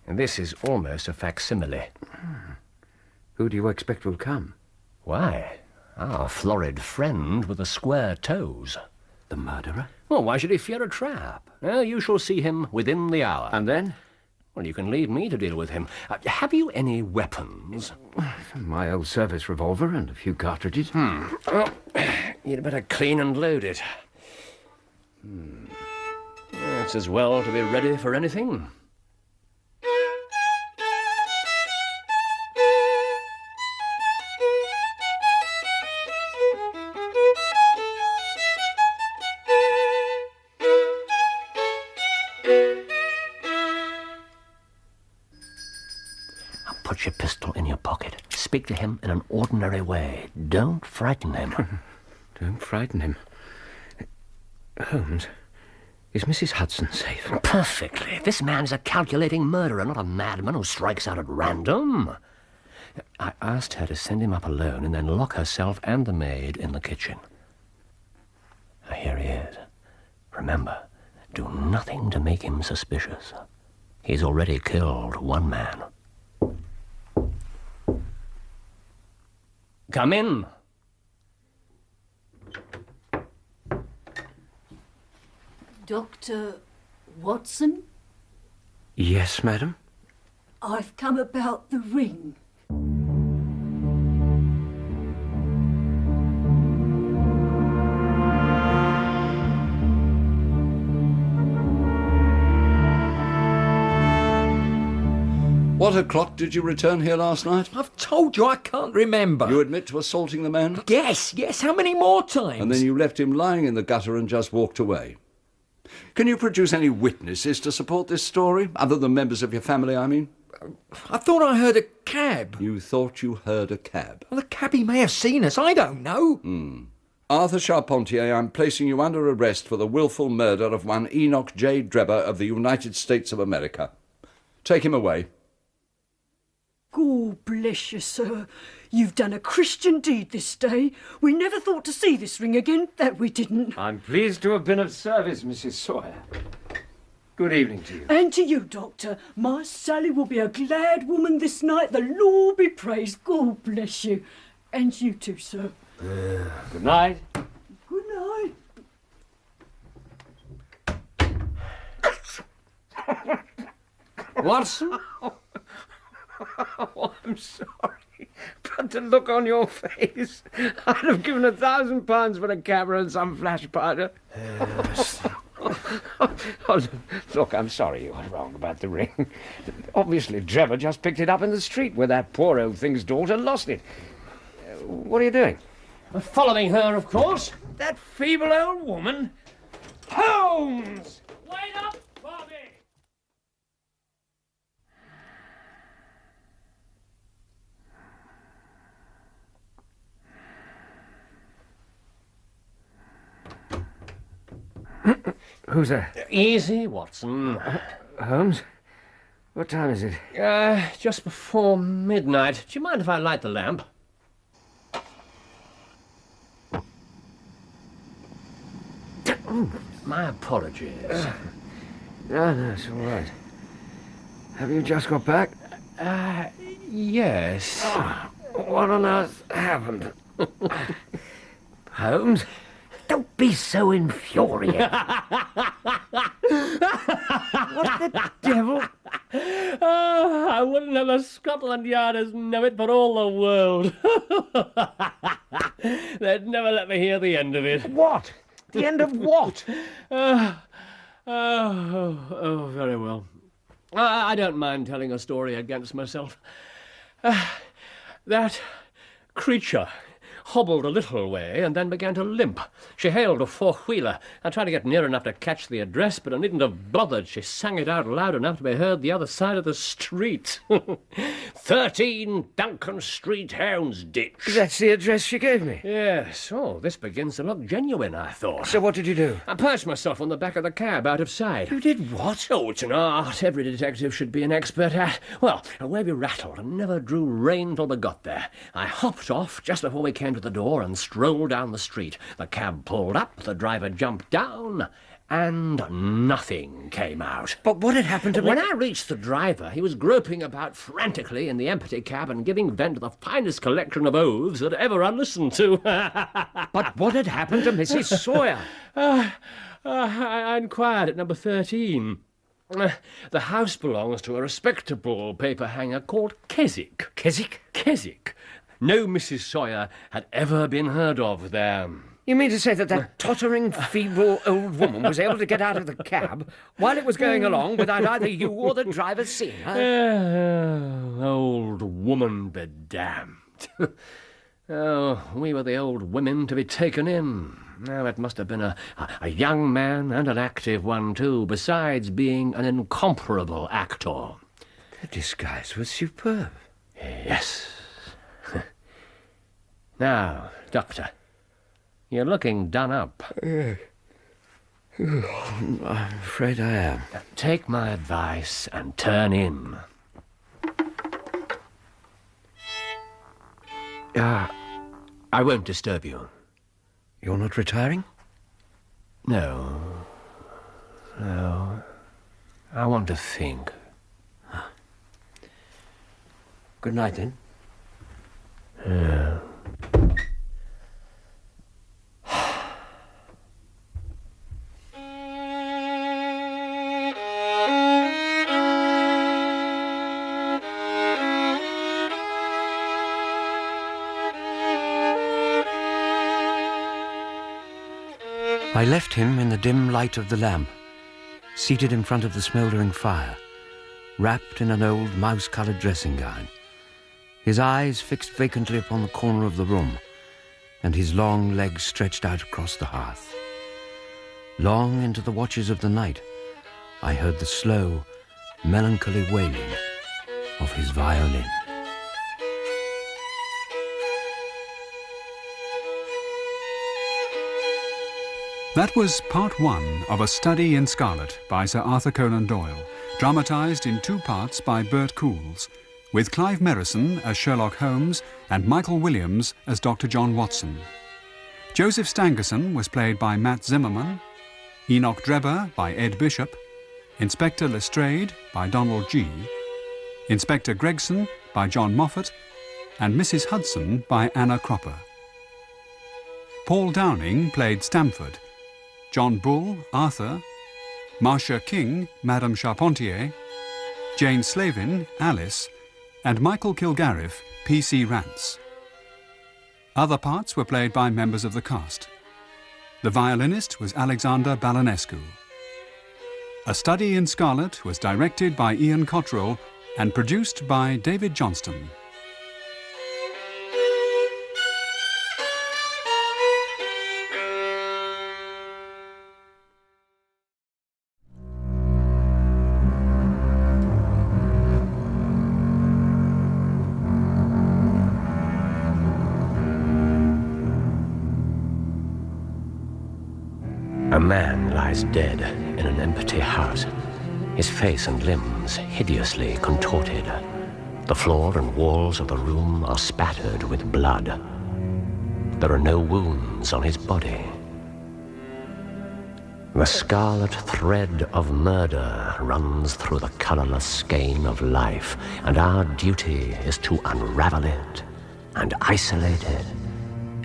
And this is almost a facsimile. Who do you expect will come? Why, our florid friend with the square toes. The murderer? Well, why should he fear a trap? You shall see him within the hour. And then? Well, you can leave me to deal with him. Have you any weapons? My old service revolver and a few cartridges. Well, you'd better clean and load it. It's as well to be ready for anything. Put your pistol in your pocket. Speak to him in an ordinary way. Don't frighten him. Don't frighten him. Holmes, is Mrs. Hudson safe? Perfectly. This man is a calculating murderer, not a madman who strikes out at random. I asked her to send him up alone and then lock herself and the maid in the kitchen. Here he is. Remember, do nothing to make him suspicious. He's already killed one man. Come in. Dr. Watson? Yes, madam? I've come about the ring. what o'clock did you return here last night? I've told you I can't remember. You admit to assaulting the man? Yes, how many more times? And then you left him lying in the gutter and just walked away. Can you produce any witnesses to support this story, other than members of your family, I mean? I thought I heard a cab. You thought you heard a cab? Well, the cabby may have seen us, I don't know. Arthur Charpentier, I'm placing you under arrest for the willful murder of one Enoch J. Drebber of the United States of America. Take him away. God bless you, sir. You've done a Christian deed this day. We never thought to see this ring again, that we didn't. I'm pleased to have been of service, Mrs. Sawyer. Good evening to you. And to you, Doctor. My Sally will be a glad woman this night. The Lord be praised. God bless you. And you too, sir. Good night. Good night. Watson? Oh, I'm sorry, but the look on your face, I'd have given £1,000 for a camera and some flash powder. Oh, look, I'm sorry you were wrong about the ring. Obviously, Drebber just picked it up in the street where that poor old thing's daughter lost it. What are you doing? Following her, of course. That feeble old woman? Holmes! Wait up, Bobby! Who's there? Easy, Watson. Holmes? What time is it? Just before midnight. Do you mind if I light the lamp? My apologies. No, it's all right. Have you just got back? Yes. What on earth happened? Holmes? Don't be so infuriated. What the devil? Oh, I wouldn't have a Scotland Yarders know it for all the world. They'd never let me hear the end of it. What? The end of what? Very well. I don't mind telling a story against myself. That creature hobbled a little way and then began to limp. She hailed a four-wheeler. I tried to get near enough to catch the address, but I needn't have bothered. She sang it out loud enough to be heard the other side of the street. 13 Duncan Street, Houndsditch. That's the address she gave me. Yes. Oh, this begins to look genuine, I thought. So what did you do? I perched myself on the back of the cab, out of sight. You did what? Oh, it's an art every detective should be an expert at. Well, away we rattled and never drew rein till we got there. I hopped off just before we came to the door and strolled down the street. The cab pulled up, the driver jumped down, and nothing came out. But what had happened to me? When I reached the driver, he was groping about frantically in the empty cab and giving vent to the finest collection of oaths that ever I listened to. But what had happened to Mrs. Sawyer? I inquired at number 13. The house belongs to a respectable paper hanger called Keswick. Keswick? Keswick. No Mrs. Sawyer had ever been heard of there. You mean to say that tottering, feeble old woman was able to get out of the cab while it was going along without either you or the driver seeing her? Old woman be damned. Oh, we were the old women to be taken in. Now, it must have been a young man and an active one, too, besides being an incomparable actor. The disguise was superb. Yes. Now, Doctor, you're looking done up. I'm afraid I am. Take my advice and turn in. I won't disturb you. You're not retiring? No. I want to think. Good night, then. Yeah. I left him in the dim light of the lamp, seated in front of the smouldering fire, wrapped in an old mouse-coloured dressing gown, his eyes fixed vacantly upon the corner of the room, and his long legs stretched out across the hearth. Long into the watches of the night, I heard the slow, melancholy wailing of his violin. That was part one of A Study in Scarlet by Sir Arthur Conan Doyle, dramatised in 2 parts by Bert Coules, with Clive Merrison as Sherlock Holmes and Michael Williams as Dr. John Watson. Joseph Stangerson was played by Matt Zimmerman, Enoch Drebber by Ed Bishop, Inspector Lestrade by Donald G., Inspector Gregson by John Moffat, and Mrs. Hudson by Anna Cropper. Paul Downing played Stamford, John Bull, Arthur, Marcia King, Madame Charpentier, Jane Slavin, Alice, and Michael Kilgarriff, P.C. Rance. Other parts were played by members of the cast. The violinist was Alexander Balanescu. A Study in Scarlet was directed by Ian Cotterell and produced by David Johnston. A man lies dead in an empty house, his face and limbs hideously contorted. The floor and walls of the room are spattered with blood. There are no wounds on his body. The scarlet thread of murder runs through the colourless skein of life, and our duty is to unravel it and isolate it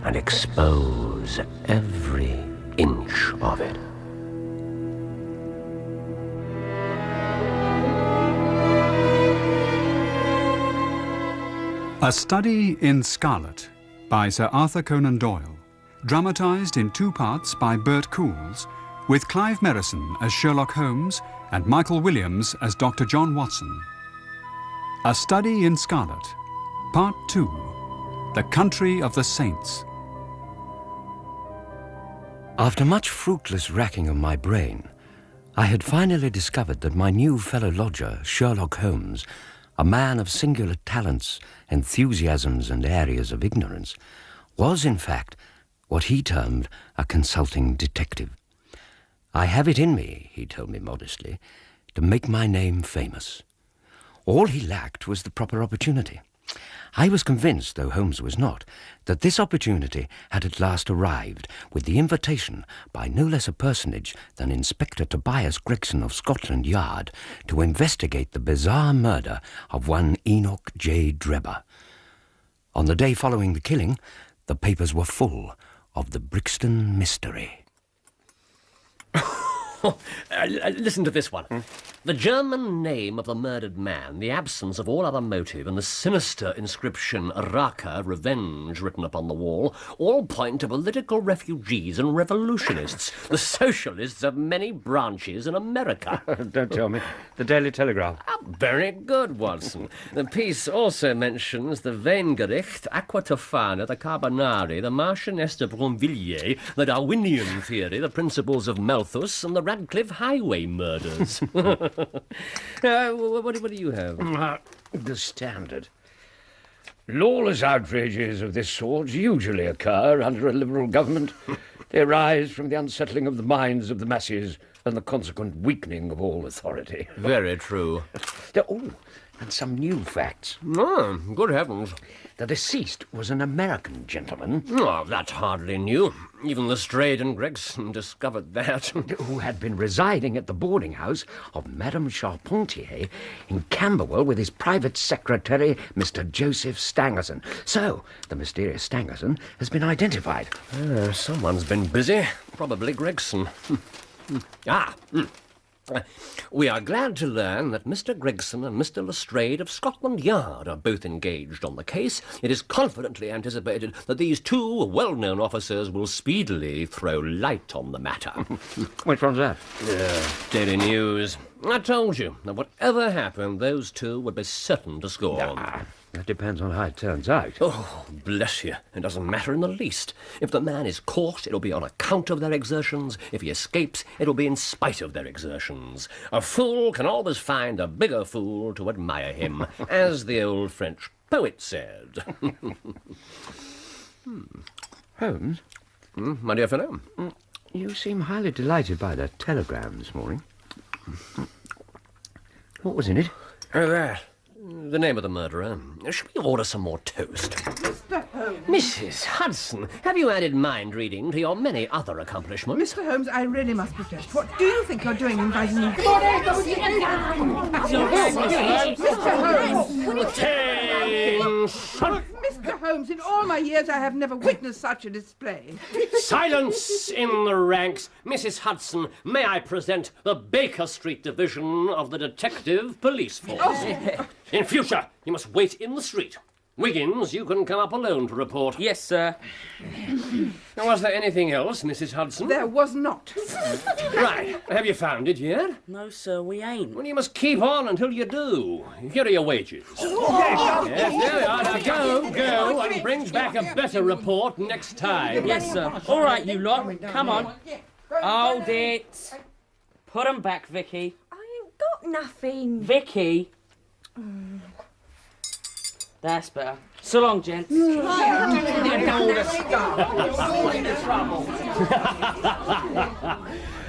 and expose every inch of it. A Study in Scarlet by Sir Arthur Conan Doyle, dramatised in 2 parts by Bert Coules, with Clive Merrison as Sherlock Holmes and Michael Williams as Dr. John Watson. A Study in Scarlet, Part 2, The Country of the Saints. After much fruitless racking of my brain, I had finally discovered that my new fellow lodger, Sherlock Holmes, a man of singular talents, enthusiasms and areas of ignorance, was in fact what he termed a consulting detective. I have it in me, he told me modestly, to make my name famous. All he lacked was the proper opportunity. I was convinced, though Holmes was not, that this opportunity had at last arrived with the invitation by no less a personage than Inspector Tobias Gregson of Scotland Yard to investigate the bizarre murder of one Enoch J. Drebber. On the day following the killing, the papers were full of the Brixton mystery. Listen to this one. The German name of the murdered man, the absence of all other motive, and the sinister inscription Rache, revenge, written upon the wall, all point to political refugees and revolutionists. The socialists have many branches in America. Don't tell me. The Daily Telegraph. Very good, Watson. The piece also mentions the Weingericht, Aqua Tofana, the Carbonari, the Marchioness de Bronvilliers, the Darwinian theory, the principles of Malthus, and the Radcliffe Highway murders. What do you have? The Standard. Lawless outrages of this sort usually occur under a Liberal government. They arise from the unsettling of the minds of the masses and the consequent weakening of all authority. Very true. Oh, and some new facts. Oh, good heavens. The deceased was an American gentleman. Oh, that's hardly new. Even Lestrade and Gregson discovered that. Who had been residing at the boarding house of Madame Charpentier in Camberwell with his private secretary, Mr. Joseph Stangerson. So, the mysterious Stangerson has been identified. Someone's been busy. Probably Gregson. We are glad to learn that Mr. Gregson and Mr. Lestrade of Scotland Yard are both engaged on the case. It is confidently anticipated that these 2 well-known officers will speedily throw light on the matter. Which one's that? Daily News. I told you that whatever happened, those two would be certain to score. That depends on how it turns out. Oh, bless you. It doesn't matter in the least. If the man is caught, it'll be on account of their exertions. If he escapes, it'll be in spite of their exertions. A fool can always find a bigger fool to admire him, as the old French poet said. Holmes? My dear fellow? You seem highly delighted by that telegram this morning. What was in it? Oh, that. The name of the murderer. Should we order some more toast? Mr. Holmes. Mrs. Hudson, have you added mind reading to your many other accomplishments? Mr. Holmes, I really must protest. What do you think you're doing inviting me? Mr. Attention! Mr. Holmes, in all my years I have never witnessed such a display. Silence in the ranks. Mrs. Hudson, may I present the Baker Street Division of the Detective Police Force? In future, you must wait in the street. Wiggins, you can come up alone to report. Yes, sir. Was there anything else, Mrs. Hudson? There was not. Right. Have you found it yet? No, sir, we ain't. Well, you must keep on until you do. Here are your wages. Yes, there we are. Now go, and bring back a better report next time. Yes, sir. All right, you lot. Come on. Hold it. Put 'em back, Vicky. I ain't got nothing. Vicky. That's better. So long, gents.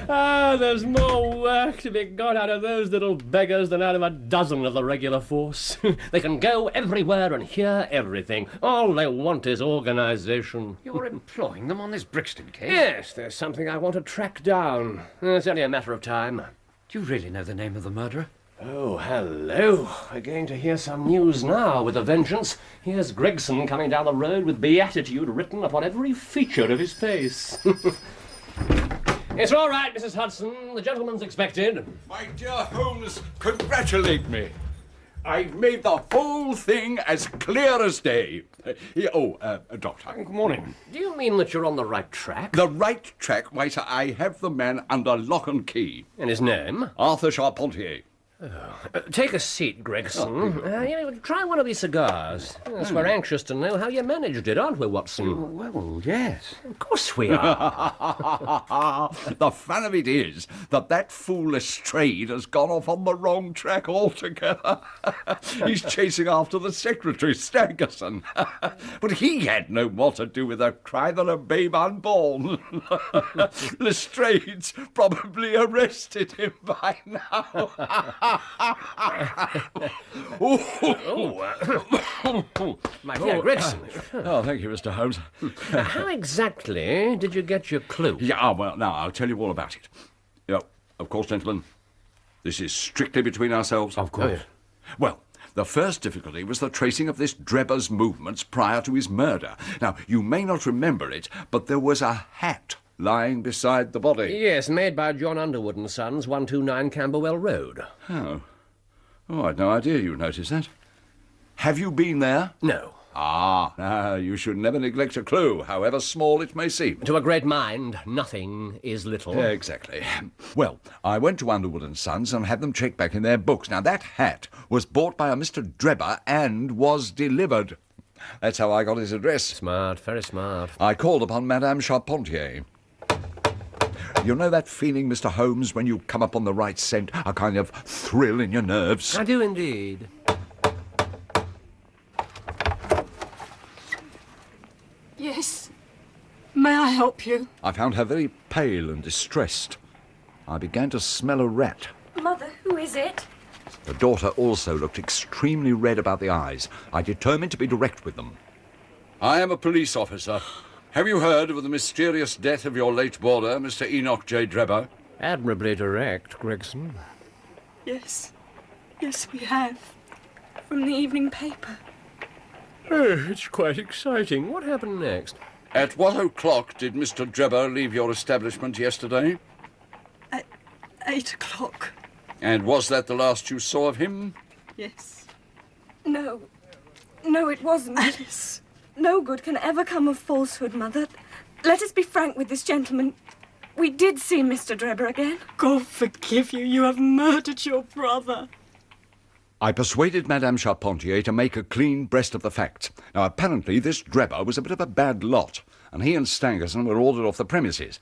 There's more work to be got out of those little beggars than out of a dozen of the regular force. They can go everywhere and hear everything. All they want is organisation. You're employing them on this Brixton case? Yes, there's something I want to track down. It's only a matter of time. Do you really know the name of the murderer? Oh, hello. We're going to hear some news now with a vengeance. Here's Gregson coming down the road with beatitude written upon every feature of his face. It's all right, Mrs. Hudson. The gentleman's expected. My dear Holmes, congratulate me. I've made the whole thing as clear as day. Doctor. Good morning. Do you mean that you're on the right track? The right track? Why, sir, I have the man under lock and key. And his name? Arthur Charpentier. Take a seat, Gregson. Try one of these cigars. Yes, we're anxious to know how you managed it, aren't we, Watson? Well, yes. Of course we are. The fun of it is that fool Lestrade has gone off on the wrong track altogether. He's chasing after the secretary, Stankerson. But he had no more to do with the crime than a babe unborn. Lestrade's probably arrested him by now. My dear Gregson. Thank you, Mr. Holmes. How exactly did you get your clue? Yeah, well, now, I'll tell you all about it. Of course, gentlemen, this is strictly between ourselves. Of course. Well, the first difficulty was the tracing of this Drebber's movements prior to his murder. Now, you may not remember it, but there was a hat lying beside the body. Yes, made by John Underwood and Sons, 129 Camberwell Road. Oh, I'd no idea you noticed that. Have you been there? No. You should never neglect a clue, however small it may seem. To a great mind, nothing is little. Exactly. Well, I went to Underwood and Sons and had them check back in their books. Now, that hat was bought by a Mr. Drebber and was delivered. That's how I got his address. Smart, very smart. I called upon Madame Charpentier. You know that feeling, Mr. Holmes, when you come up on the right scent, a kind of thrill in your nerves? I do indeed. Yes. May I help you? I found her very pale and distressed. I began to smell a rat. Mother, who is it? The daughter also looked extremely red about the eyes. I determined to be direct with them. I am a police officer. Have you heard of the mysterious death of your late boarder, Mr. Enoch J. Drebber? Admirably direct, Gregson. Yes. Yes, we have. From the evening paper. Oh, it's quite exciting. What happened next? At what o'clock did Mr. Drebber leave your establishment yesterday? At 8 o'clock. And was that the last you saw of him? Yes. No. No, it wasn't. Alice. No good can ever come of falsehood, Mother. Let us be frank with this gentleman. We did see Mr. Drebber again. God forgive you. You have murdered your brother. I persuaded Madame Charpentier to make a clean breast of the facts. Now, apparently, this Drebber was a bit of a bad lot, and he and Stangerson were ordered off the premises.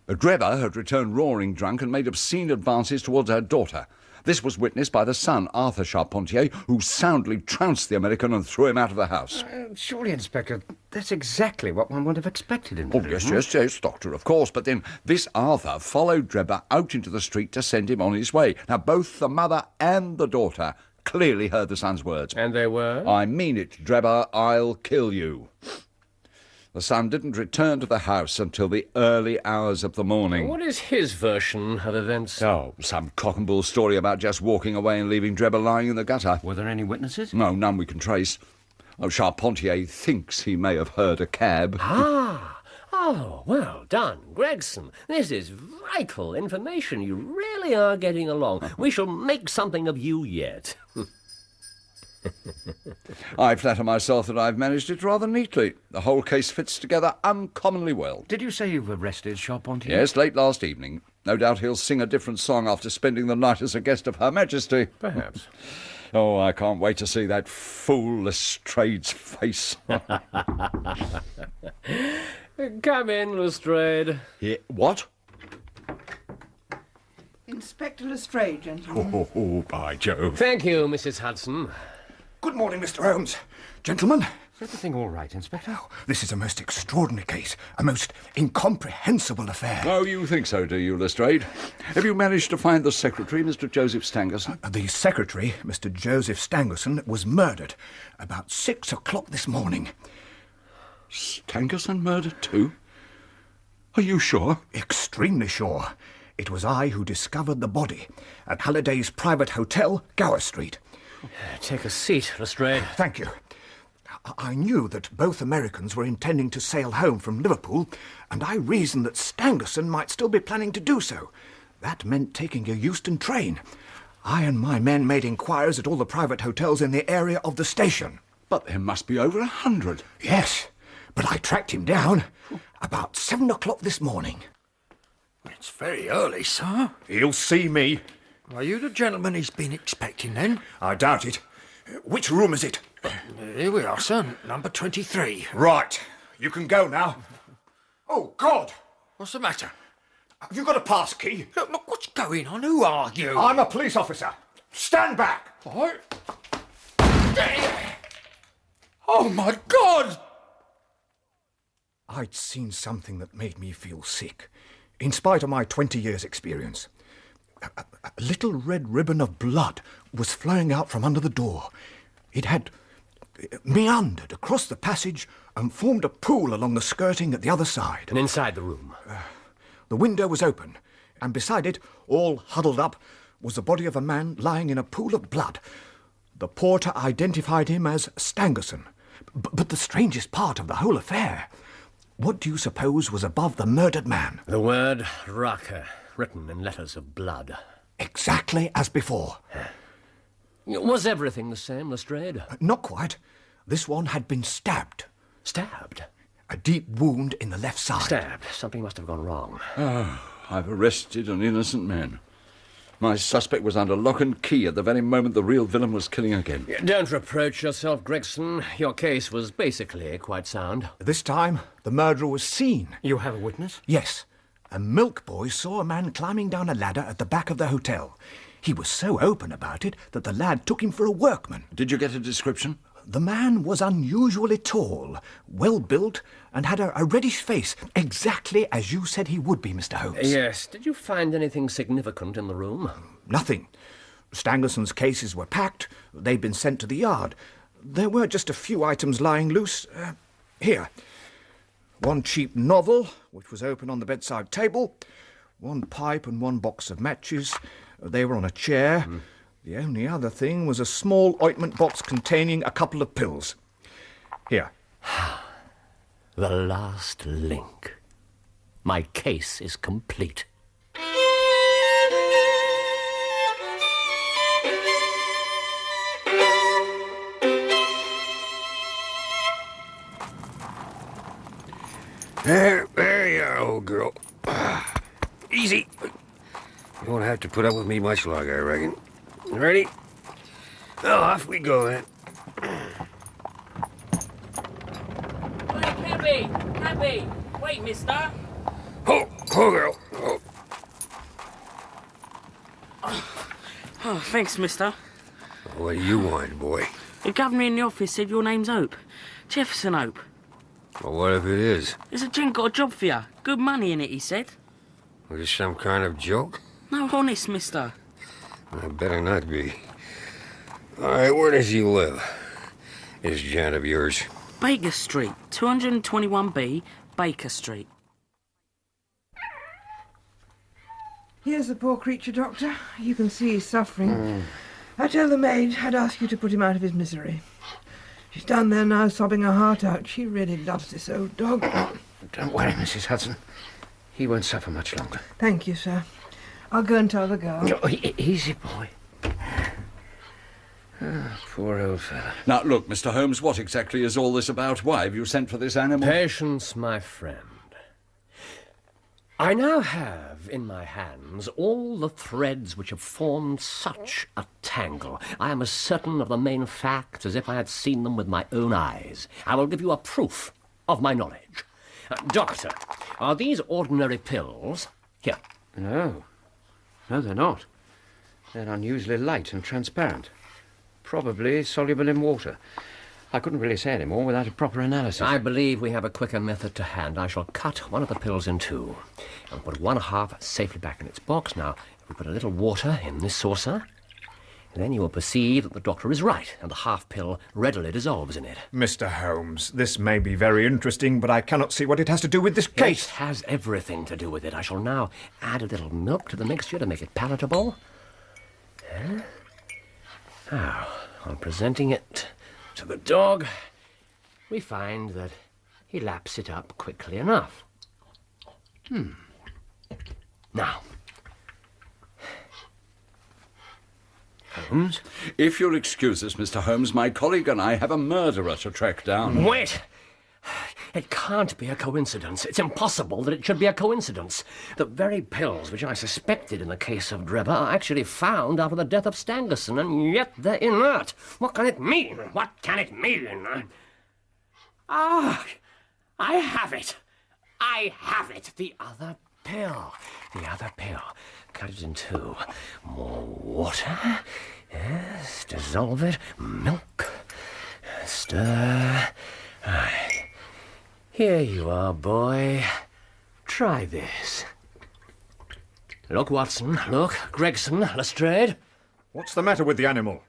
Drebber had returned roaring drunk and made obscene advances towards her daughter. This was witnessed by the son, Arthur Charpentier, who soundly trounced the American and threw him out of the house. Surely, Inspector, that's exactly what one would have expected in him. Oh, yes, Doctor, of course. But then this Arthur followed Drebber out into the street to send him on his way. Now, both the mother and the daughter clearly heard the son's words. And they were? I mean it, Drebber, I'll kill you. The son didn't return to the house until the early hours of the morning. What is his version of events? Oh, some cock and bull story about just walking away and leaving Drebber lying in the gutter. Were there any witnesses? No, none we can trace. Oh, Charpentier thinks he may have heard a cab. Ah! Oh, well done, Gregson. This is vital information. You really are getting along. We shall make something of you yet. I flatter myself that I've managed it rather neatly. The whole case fits together uncommonly well. Did you say you've arrested Charpentier? Yes, late last evening. No doubt he'll sing a different song after spending the night as a guest of Her Majesty. Perhaps. Oh, I can't wait to see that fool Lestrade's face. Come in, Lestrade. Yeah, what? Inspector Lestrade, gentlemen. Oh, by Jove. Thank you, Mrs. Hudson. Good morning, Mr. Holmes. Gentlemen. Is everything all right, Inspector? This is a most extraordinary case, a most incomprehensible affair. Oh, you think so, do you, Lestrade? Have you managed to find the secretary, Mr. Joseph Stangerson? The secretary, Mr. Joseph Stangerson, was murdered about 6 o'clock this morning. Stangerson murdered too? Are you sure? Extremely sure. It was I who discovered the body at Halliday's private hotel, Gower Street. Take a seat, Lestrade. Thank you. I knew that both Americans were intending to sail home from Liverpool, and I reasoned that Stangerson might still be planning to do so. That meant taking a Euston train. I and my men made inquiries at all the private hotels in the area of the station. But there must be over 100. Yes, but I tracked him down about 7 o'clock this morning. It's very early, sir. He'll see me. Are you the gentleman he's been expecting, then? I doubt it. Which room is it? Here we are, sir. Number 23. Right. You can go now. Oh, God! What's the matter? Have you got a pass key? Look, what's going on? Who are you? I'm a police officer. Stand back! What? Oh, my God! I'd seen something that made me feel sick, in spite of my 20 years' experience. A little red ribbon of blood was flowing out from under the door. It had meandered across the passage and formed a pool along the skirting at the other side. And inside the room? The window was open, and beside it, all huddled up, was the body of a man lying in a pool of blood. The porter identified him as Stangerson. But the strangest part of the whole affair, what do you suppose was above the murdered man? The word Rache, written in letters of blood. Exactly as before. Was everything the same, Lestrade? Not quite. This one had been stabbed. Stabbed? A deep wound in the left side. Stabbed. Something must have gone wrong. Oh, I've arrested an innocent man. My suspect was under lock and key at the very moment the real villain was killing again. Don't reproach yourself, Gregson. Your case was basically quite sound. This time, the murderer was seen. You have a witness? Yes. A milk boy saw a man climbing down a ladder at the back of the hotel. He was so open about it that the lad took him for a workman. Did you get a description? The man was unusually tall, well-built, and had a reddish face, exactly as you said he would be, Mr. Holmes. Yes. Did you find anything significant in the room? Nothing. Stangerson's cases were packed. They'd been sent to the yard. There were just a few items lying loose. Here. One cheap novel, which was open on the bedside table. One pipe and one box of matches. They were on a chair. The only other thing was a small ointment box containing a couple of pills. Here. The last link. My case is complete. There you are, old girl. Easy. You won't have to put up with me much longer, I reckon. Ready? Oh, off we go, then. Hey, cabby! Wait, mister. Oh, girl. Oh. Oh, thanks, mister. What do you want, boy? The governor in the office said your name's Hope. Jefferson Hope. Well, what if it is? There's a gent got a job for you. Good money in it, he said. Was this some kind of joke? No, honest, mister. I better not be. All right, where does he live? This gent of yours. Baker Street, 221B, Baker Street. Here's the poor creature, Doctor. You can see he's suffering. I tell the maid I'd ask you to put him out of his misery. She's down there now, sobbing her heart out. She really loves this old dog. Don't worry, Mrs. Hudson. He won't suffer much longer. Thank you, sir. I'll go and tell the girl. Oh, easy, boy. Poor old fella. Now, look, Mr. Holmes, what exactly is all this about? Why have you sent for this animal? Patience, my friend. I now have in my hands all the threads which have formed such a tangle. I am as certain of the main facts as if I had seen them with my own eyes. I will give you a proof of my knowledge. Doctor, are these ordinary pills? Here. No. No, they're not. They're unusually light and transparent. Probably soluble in water. I couldn't really say any more without a proper analysis. I believe we have a quicker method to hand. I shall cut one of the pills in two and put one half safely back in its box. Now, if we put a little water in this saucer, then you will perceive that the doctor is right, and the half pill readily dissolves in it. Mr. Holmes, this may be very interesting, but I cannot see what it has to do with this case. It has everything to do with it. I shall now add a little milk to the mixture to make it palatable. Now, on presenting it to the dog, we find that he laps it up quickly enough. Now, Holmes? If you'll excuse us, Mr. Holmes, my colleague and I have a murderer to track down. Wait! It can't be a coincidence. It's impossible that it should be a coincidence. The very pills which I suspected in the case of Drebber are actually found after the death of Stangerson, and yet they're inert. What can it mean? What can it mean? Ah! I have it! I have it! The other pill. The other pill. Cut it in two. More water. Yes, dissolve it. Milk. Stir. Aye. Here you are, boy. Try this. Look, Watson. Look. Gregson. Lestrade. What's the matter with the animal?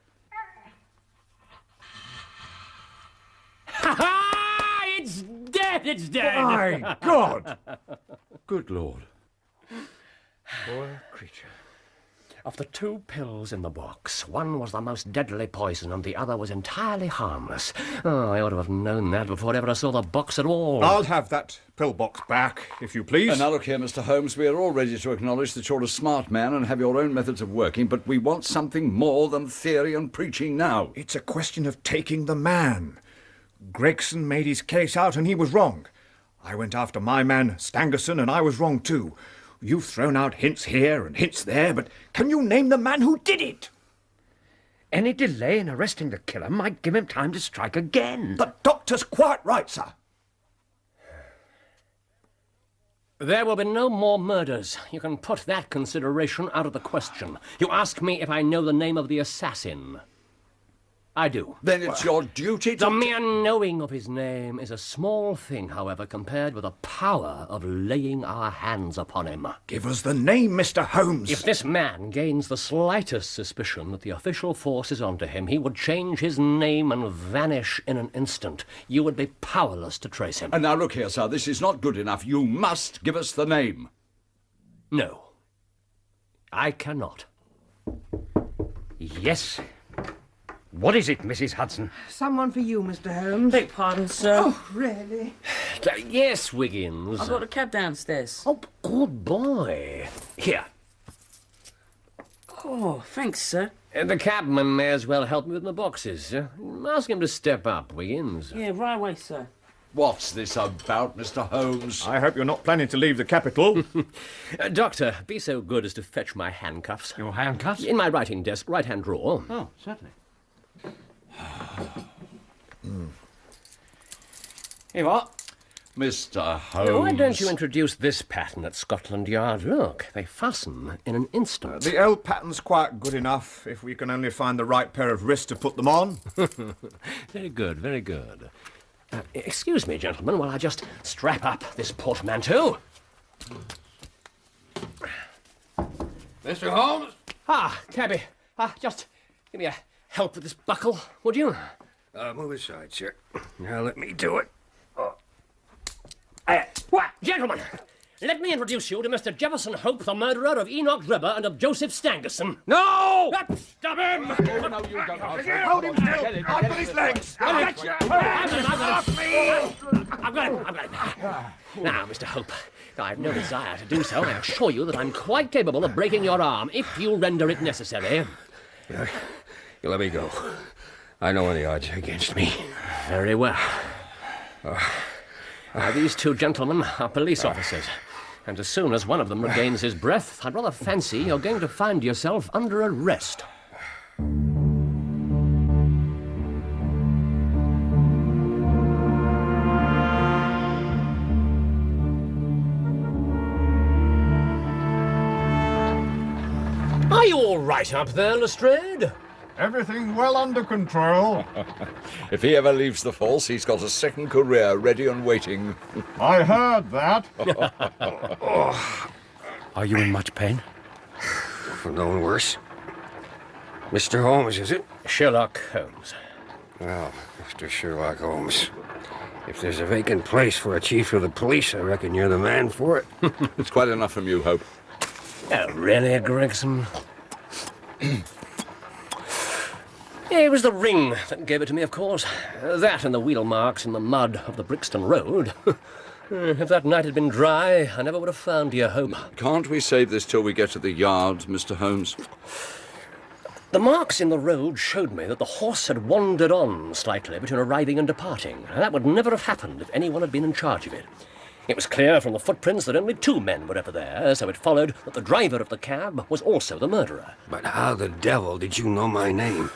Ha-ha! It's dead! It's dead! My God! Good Lord. Poor creature. Of the two pills in the box, one was the most deadly poison and the other was entirely harmless. Oh, I ought to have known that before I ever saw the box at all. I'll have that pill box back, if you please. And now look here, Mr. Holmes, we are all ready to acknowledge that you're a smart man and have your own methods of working, but we want something more than theory and preaching now. It's a question of taking the man. Gregson made his case out and he was wrong. I went after my man, Stangerson, and I was wrong too. You've thrown out hints here and hints there, but can you name the man who did it? Any delay in arresting the killer might give him time to strike again. The doctor's quite right, sir. There will be no more murders. You can put that consideration out of the question. You ask me if I know the name of the assassin. I do. Then it's your duty to... The mere knowing of his name is a small thing, however, compared with the power of laying our hands upon him. Give us the name, Mr. Holmes. If this man gains the slightest suspicion that the official force is onto him, he would change his name and vanish in an instant. You would be powerless to trace him. And now look here, sir, this is not good enough. You must give us the name. No. I cannot. Yes. What is it, Mrs. Hudson? Someone for you, Mr. Holmes. Beg pardon, sir. Oh, really? Yes, Wiggins. I've got a cab downstairs. Oh, good boy. Here. Oh, thanks, sir. The cabman may as well help me with my boxes. Ask him to step up, Wiggins. Yeah, right away, sir. What's this about, Mr. Holmes? I hope you're not planning to leave the capital. Doctor, be so good as to fetch my handcuffs. Your handcuffs? In my writing desk, right-hand drawer. Oh, certainly. Here you are. Mr. Holmes. Why don't you introduce this pattern at Scotland Yard? Look, they fasten in an instant. The L pattern's quite good enough if we can only find the right pair of wrists to put them on. Very good, very good. Excuse me, gentlemen, while I just strap up this portmanteau. Mr. Holmes? Ah, cabby. Just give me a help with this buckle, would you? Move aside, sir. Now let me do it. What? Gentlemen, let me introduce you to Mr. Jefferson Hope, the murderer of Enoch Drebber and of Joseph Stangerson. No! Stop him! Oh, no, you don't. Hold him still! I've got his legs! I've got him. Now, Mr. Hope, I have no desire to do so. I assure you that I'm quite capable of breaking your arm if you render it necessary. You let me go. I know any odds are against me. Very well. These two gentlemen are police officers, and as soon as one of them regains his breath, I'd rather fancy you're going to find yourself under arrest. Are you all right up there, Lestrade? Everything well under control. If he ever leaves the force, he's got a second career ready and waiting. I heard that. Are you in much pain? No one worse. Mr. Holmes, is it? Sherlock Holmes. Well, Mr. Sherlock Holmes, if there's a vacant place for a chief of the police, I reckon you're the man for it. It's quite enough from you, Hope. Oh, really, Gregson? It was the ring that gave it to me, of course. That and the wheel marks in the mud of the Brixton Road. If that night had been dry, I never would have found you, Hope. Can't we save this till we get to the yard, Mr. Holmes? The marks in the road showed me that the horse had wandered on slightly between arriving and departing. That would never have happened if anyone had been in charge of it. It was clear from the footprints that only two men were ever there, so it followed that the driver of the cab was also the murderer. But how the devil did you know my name?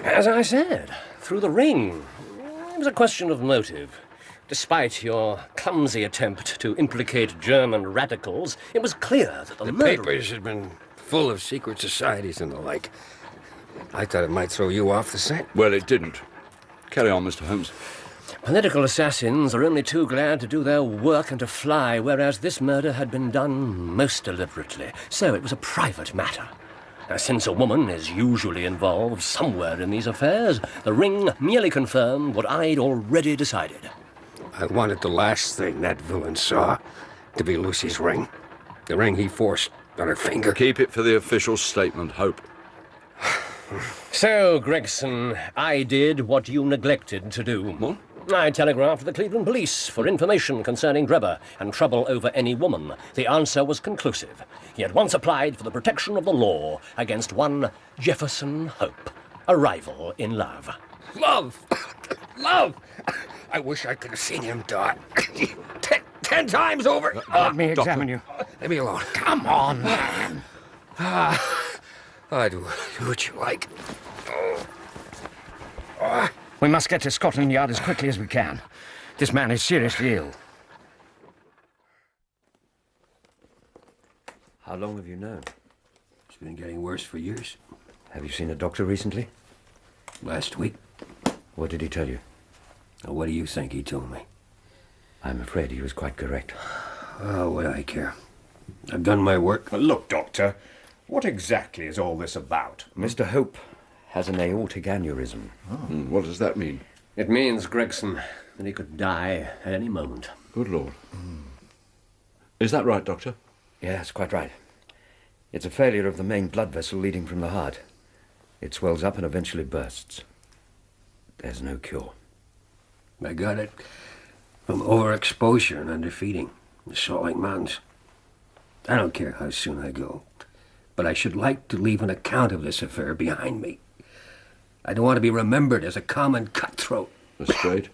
As I said, through the ring. It was a question of motive. Despite your clumsy attempt to implicate German radicals, it was clear that the murderer... papers had been full of secret societies and the like. I thought it might throw you off the scent. Well, it didn't. Carry on, Mr. Holmes. Political assassins are only too glad to do their work and to fly, whereas this murder had been done most deliberately. So it was a private matter. Since a woman is usually involved somewhere in these affairs, the ring merely confirmed what I'd already decided. I wanted the last thing that villain saw to be Lucy's ring. The ring he forced on her finger. Keep it for the official statement, Hope. So, Gregson, I did what you neglected to do. What? I telegraphed the Cleveland police for information concerning Drebber and trouble over any woman. The answer was conclusive. He had once applied for the protection of the law against one Jefferson Hope, a rival in love. Love! Love! I wish I could have seen him die. 10 times over! Let me examine you. Leave me alone. Come on, man. I do what you like. We must get to Scotland Yard as quickly as we can. This man is seriously ill. How long have you known? It's been getting worse for years. Have you seen a doctor recently? Last week. What did he tell you? What do you think he told me? I'm afraid he was quite correct. Oh, what do I care? I've done my work. Look, Doctor, what exactly is all this about? Mr. Hope has an aortic aneurysm. What does that mean? It means, Gregson, that he could die at any moment. Good Lord. Is that right, Doctor? Yeah, that's quite right. It's a failure of the main blood vessel leading from the heart. It swells up and eventually bursts. There's no cure. I got it from overexposure and underfeeding in the Salt Lake Mountains. I don't care how soon I go, but I should like to leave an account of this affair behind me. I don't want to be remembered as a common cutthroat. Lestrade,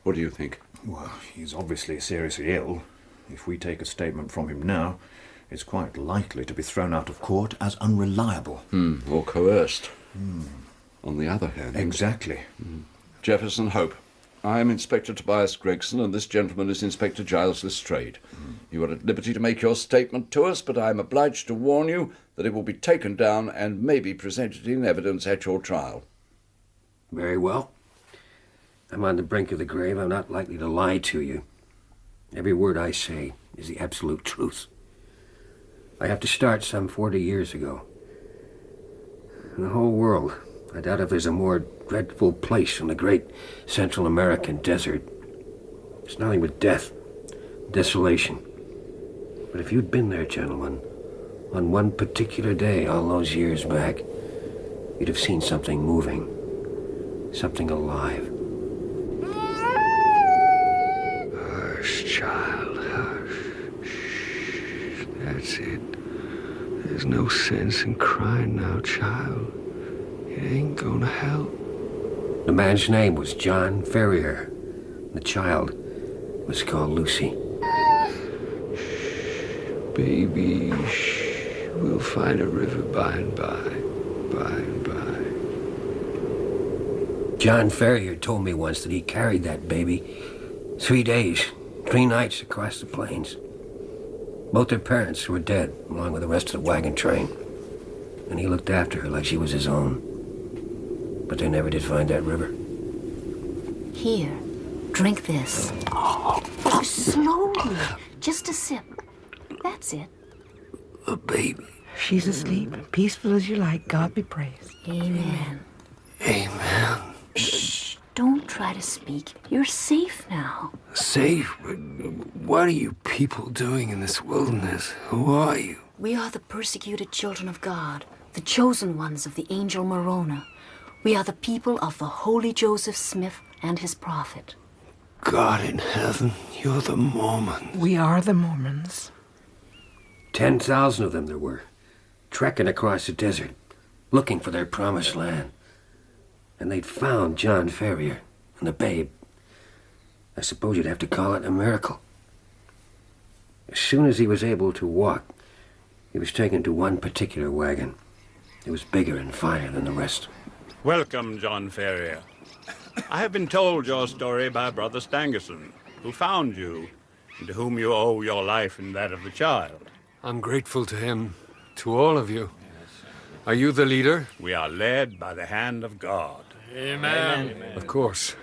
what do you think? Well, he's obviously seriously ill. If we take a statement from him now, it's quite likely to be thrown out of court as unreliable. Or coerced. On the other hand... Exactly. Jefferson Hope. I am Inspector Tobias Gregson, and this gentleman is Inspector Giles Lestrade. You are at liberty to make your statement to us, but I am obliged to warn you that it will be taken down and may be presented in evidence at your trial. Very well. I'm on the brink of the grave. I'm not likely to lie to you. Every word I say is the absolute truth. I have to start some 40 years ago. In the whole world, I doubt if there's a more dreadful place in the great Central American desert. It's nothing but death, desolation. But if you'd been there, gentlemen, on one particular day all those years back, you'd have seen something moving, something alive. Hush, child, hush. Shh. That's it. There's no sense in crying now, child. It ain't gonna help. The man's name was John Ferrier. The child was called Lucy. Baby, shh. We'll find a river by and by. By and by. John Ferrier told me once that he carried that baby 3 days, 3 nights across the plains. Both their parents were dead, along with the rest of the wagon train. And he looked after her like she was his own. But they never did find that river. Here, drink this. Oh, slowly. Just a sip. That's it. The baby. She's asleep, peaceful as you like. God be praised. Amen. Amen. Shh. Don't try to speak. You're safe now. Safe? What are you people doing in this wilderness? Who are you? We are the persecuted children of God, the chosen ones of the angel Moroni. We are the people of the holy Joseph Smith and his prophet. God in heaven, you're the Mormons. We are the Mormons. 10,000 of them there were, trekking across the desert, looking for their promised land. And they'd found John Ferrier and the babe. I suppose you'd have to call it a miracle. As soon as he was able to walk, he was taken to one particular wagon. It was bigger and finer than the rest. Welcome, John Ferrier. I have been told your story by Brother Stangerson, who found you, and to whom you owe your life and that of the child. I'm grateful to him, to all of you. Are you the leader? We are led by the hand of God. Amen. Of course.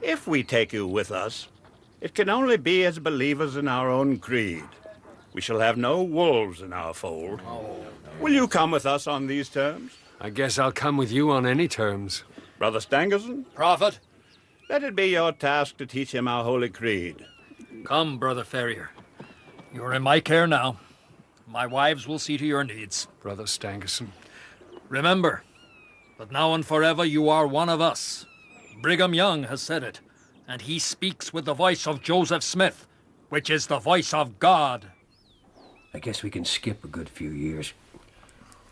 If we take you with us, it can only be as believers in our own creed. We shall have no wolves in our fold. Will you come with us on these terms? I guess I'll come with you on any terms. Brother Stangerson? Prophet? Let it be your task to teach him our holy creed. Come, Brother Ferrier. You're in my care now. My wives will see to your needs. Brother Stangerson. Remember that now and forever you are one of us. Brigham Young has said it, and he speaks with the voice of Joseph Smith, which is the voice of God. I guess we can skip a good few years.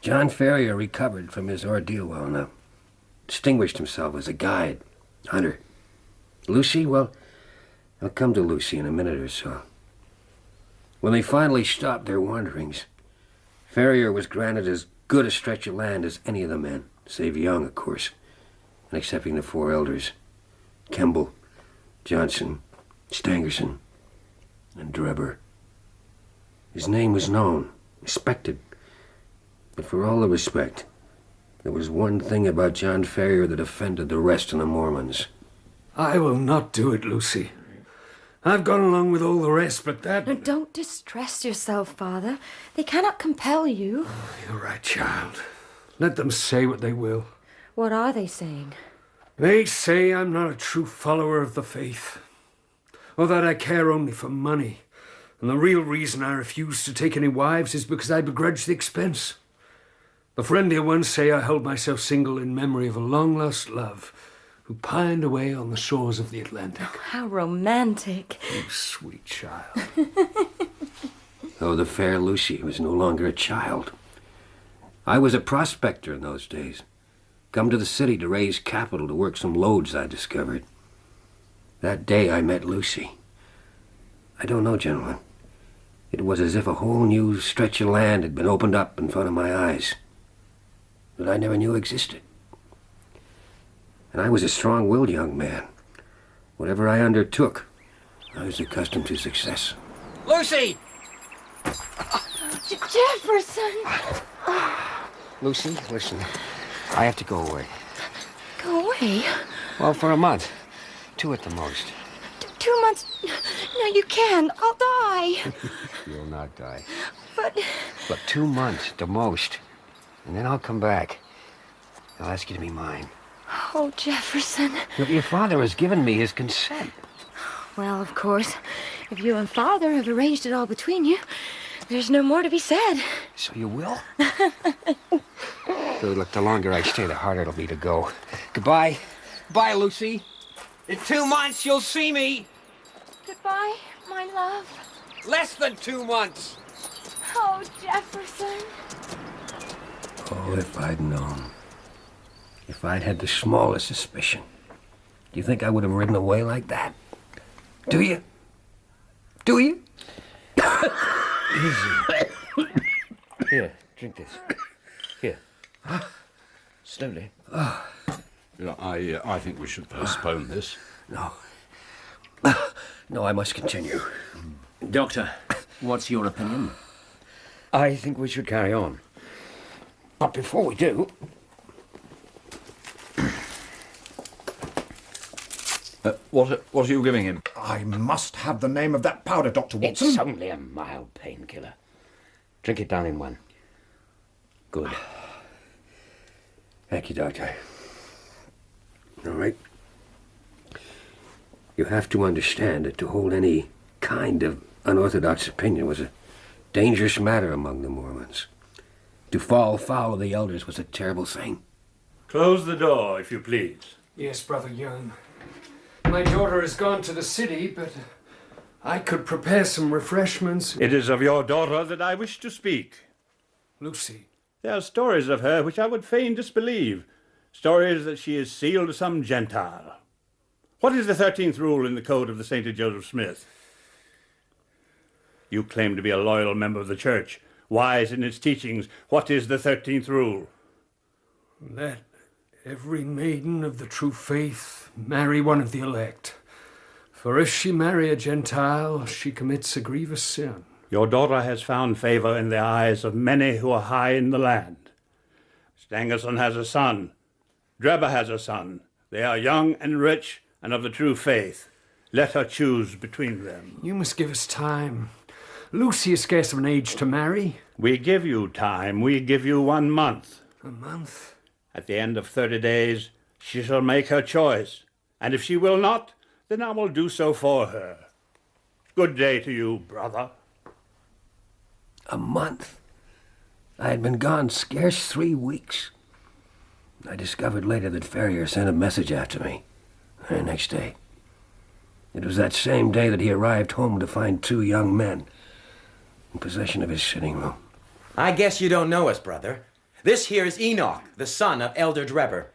John Ferrier recovered from his ordeal well enough. Distinguished himself as a guide, hunter. Lucy, well, I'll come to Lucy in a minute or so. When they finally stopped their wanderings, Ferrier was granted as good a stretch of land as any of the men, save Young, of course, and excepting the 4 elders, Kemble, Johnston, Stangerson, and Drebber. His name was known, respected, but for all the respect, there was one thing about John Ferrier that offended the rest of the Mormons. I will not do it, Lucy. I've gone along with all the rest, but that... No, don't distress yourself, Father. They cannot compel you. You're right, child. Let them say what they will. What are they saying? They say I'm not a true follower of the faith, or that I care only for money, and the real reason I refuse to take any wives is because I begrudge the expense. The friendlier ones say I hold myself single in memory of a long-lost love who pined away on the shores of the Atlantic. Oh, how romantic. You sweet child. Though the fair Lucy was no longer a child. I was a prospector in those days. Come to the city to raise capital to work some lodes I discovered. That day I met Lucy. I don't know, gentlemen. It was as if a whole new stretch of land had been opened up in front of my eyes that I never knew existed. And I was a strong-willed young man. Whatever I undertook, I was accustomed to success. Lucy! Jefferson! Lucy, listen. I have to go away. Go away? Well, for a month. 2 at the most. 2 months? No, you can't. I'll die. You'll not die. But... Look, 2 months at the most. And then I'll come back. I'll ask you to be mine. Oh, Jefferson. Look, your father has given me his consent. Well, of course, if you and Father have arranged it all between you, there's no more to be said. So you will? Look, the longer I stay, the harder it'll be to go. Goodbye. Bye, Lucy. In 2 months, you'll see me. Goodbye, my love. Less than 2 months. Oh, Jefferson. Oh, if I'd known. If I'd had the smallest suspicion. Do you think I would have ridden away like that? Do you? Do you? Easy. Here, drink this. Here. Slowly. I think we should postpone this. No. No, I must continue. Doctor, what's your opinion? I think we should carry on. But before we do... What are you giving him? I must have the name of that powder, Dr. Watson. It's only a mild painkiller. Drink it down in one. Good. Thank you, Doctor. All right. You have to understand that to hold any kind of unorthodox opinion was a dangerous matter among the Mormons. To fall foul of the elders was a terrible thing. Close the door, if you please. Yes, Brother Young. My daughter has gone to the city, but I could prepare some refreshments. It is of your daughter that I wish to speak. Lucy. There are stories of her which I would fain disbelieve. Stories that she is sealed to some Gentile. What is the 13th rule in the code of the St. Joseph Smith? You claim to be a loyal member of the church, wise in its teachings. What is the 13th rule? Let every maiden of the true faith marry one of the elect. For if she marry a Gentile, she commits a grievous sin. Your daughter has found favor in the eyes of many who are high in the land. Stangerson has a son. Drebber has a son. They are young and rich and of the true faith. Let her choose between them. You must give us time. Lucy is scarce of an age to marry. We give you time. We give you 1 month. A month? At the end of 30 days, she shall make her choice. And if she will not, then I will do so for her. Good day to you, brother. A month? I had been gone scarce 3 weeks. I discovered later that Ferrier sent a message after me the next day. It was that same day that he arrived home to find 2 young men in possession of his sitting room. I guess you don't know us, brother. This here is Enoch, the son of Elder Drebber.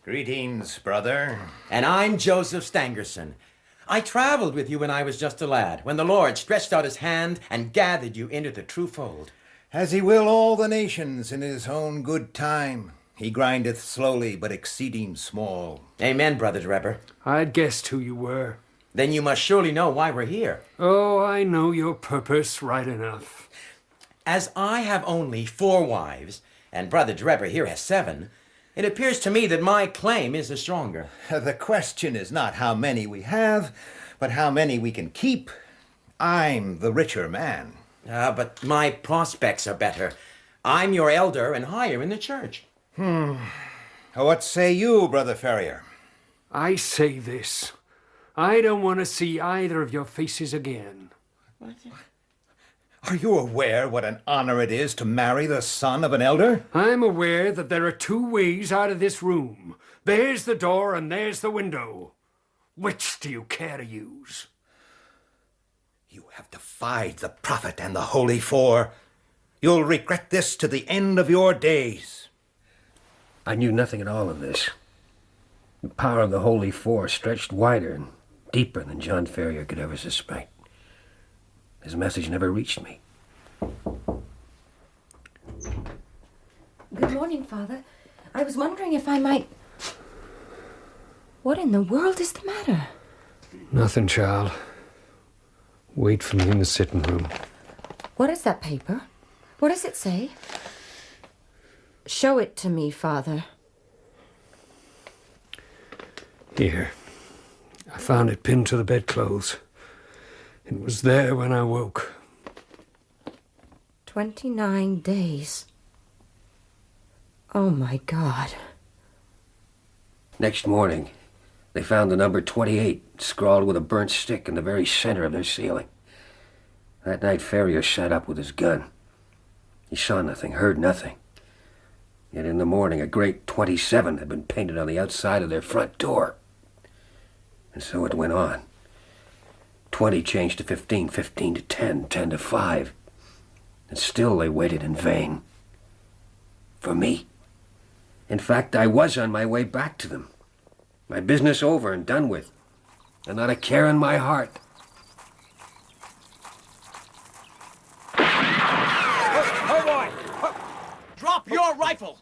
Greetings, brother. And I'm Joseph Stangerson. I traveled with you when I was just a lad, when the Lord stretched out his hand and gathered you into the true fold. As he will all the nations in his own good time. He grindeth slowly, but exceeding small. Amen, Brother Drebber. I'd guessed who you were. Then you must surely know why we're here. Oh, I know your purpose right enough. As I have only 4 wives, and Brother Drebber here has 7, it appears to me that my claim is the stronger. The question is not how many we have, but how many we can keep. I'm the richer man. But my prospects are better. I'm your elder and higher in the church. What say you, Brother Ferrier? I say this. I don't want to see either of your faces again. Are you aware what an honor it is to marry the son of an elder? I'm aware that there are 2 ways out of this room. There's the door and there's the window. Which do you care to use? You have defied the prophet and the holy 4. You'll regret this to the end of your days. I knew nothing at all of this. The power of the Holy Force stretched wider and deeper than John Ferrier could ever suspect. His message never reached me. Good morning, Father. I was wondering if I might... What in the world is the matter? Nothing, child. Wait for me in the sitting room. What is that paper? What does it say? Show it to me, Father. Here. I found it pinned to the bedclothes. It was there when I woke. 29 days. Oh, my God. Next morning, they found the number 28 scrawled with a burnt stick in the very center of their ceiling. That night, Ferrier sat up with his gun. He saw nothing, heard nothing. Yet in the morning, a great 27 had been painted on the outside of their front door. And so it went on. 20 changed to 15, 15 to 10, 10 to 5. And still they waited in vain. For me. In fact, I was on my way back to them. My business over and done with. And not a care in my heart. Oh, boy! Drop your rifle!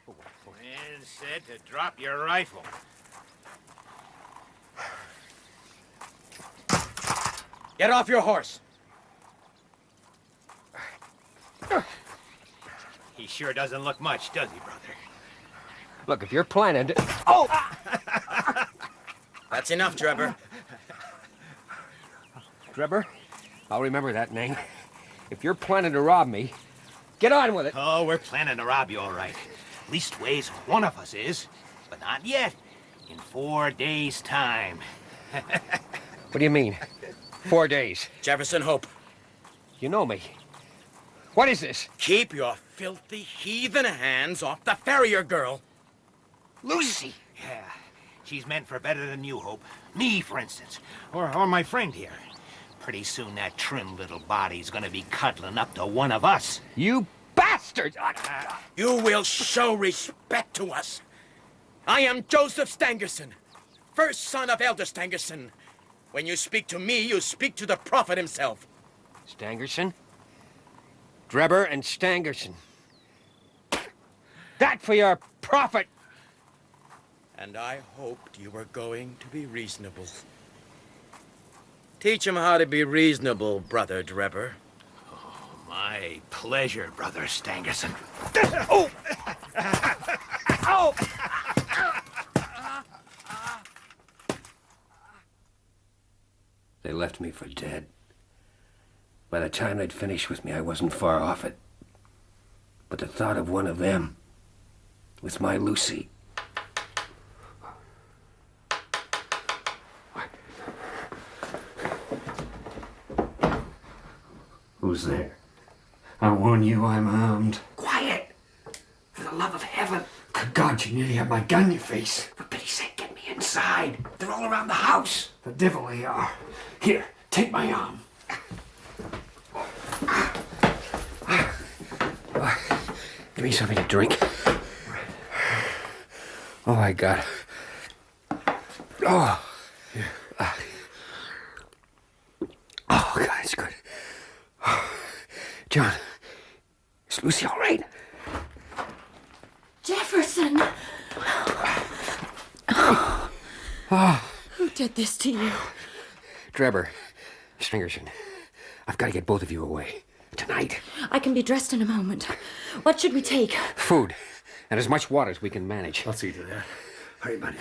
Man said to drop your rifle. Get off your horse. He sure doesn't look much, does he, brother? Look, if you're planning to... Oh! That's enough, Drebber. Drebber, I'll remember that name. If you're planning to rob me, get on with it. Oh, we're planning to rob you, all right. Leastways, one of us is. But not yet. In 4 days' time. What do you mean? 4 days? Jefferson Hope. You know me. What is this? Keep your filthy heathen hands off the Ferrier girl. Lucy! Yeah, she's meant for better than you, Hope. Me, for instance. Or my friend here. Pretty soon that trim little body's gonna be cuddling up to one of us. You bastard! You will show respect to us. I am Joseph Stangerson, first son of Elder Stangerson. When you speak to me, you speak to the prophet himself. Stangerson? Drebber and Stangerson. That for your prophet! And I hoped you were going to be reasonable. Teach him how to be reasonable, Brother Drebber. Oh, my pleasure, Brother Stangerson. Oh! Oh! They left me for dead. By the time they'd finished with me, I wasn't far off it. But the thought of one of them, with my Lucy... Who's there? I warn you, I'm armed. Quiet! For the love of heaven! Good God, you nearly had my gun in your face. For pity's sake, get me inside. They're all around the house. The devil they are. Here, take my arm. Give me something to drink. Oh, my God. Oh. Yeah. Oh, God, it's good. John, is Lucy all right? Jefferson! Who did this to you? Drebber, Stangerson, I've got to get both of you away. Tonight. I can be dressed in a moment. What should we take? Food. And as much water as we can manage. I'll see to that. Hurry, buddy.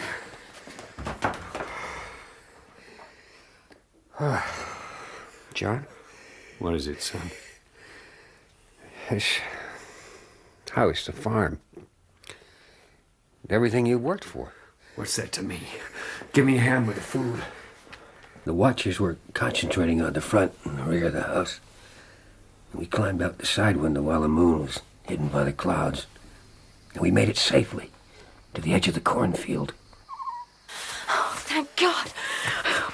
John? What is it, son? This house, the farm. Everything you worked for. What's that to me? Give me a hand with the food. The watchers were concentrating on the front and the rear of the house. We climbed out the side window while the moon was hidden by the clouds. And we made it safely to the edge of the cornfield. Oh, thank God.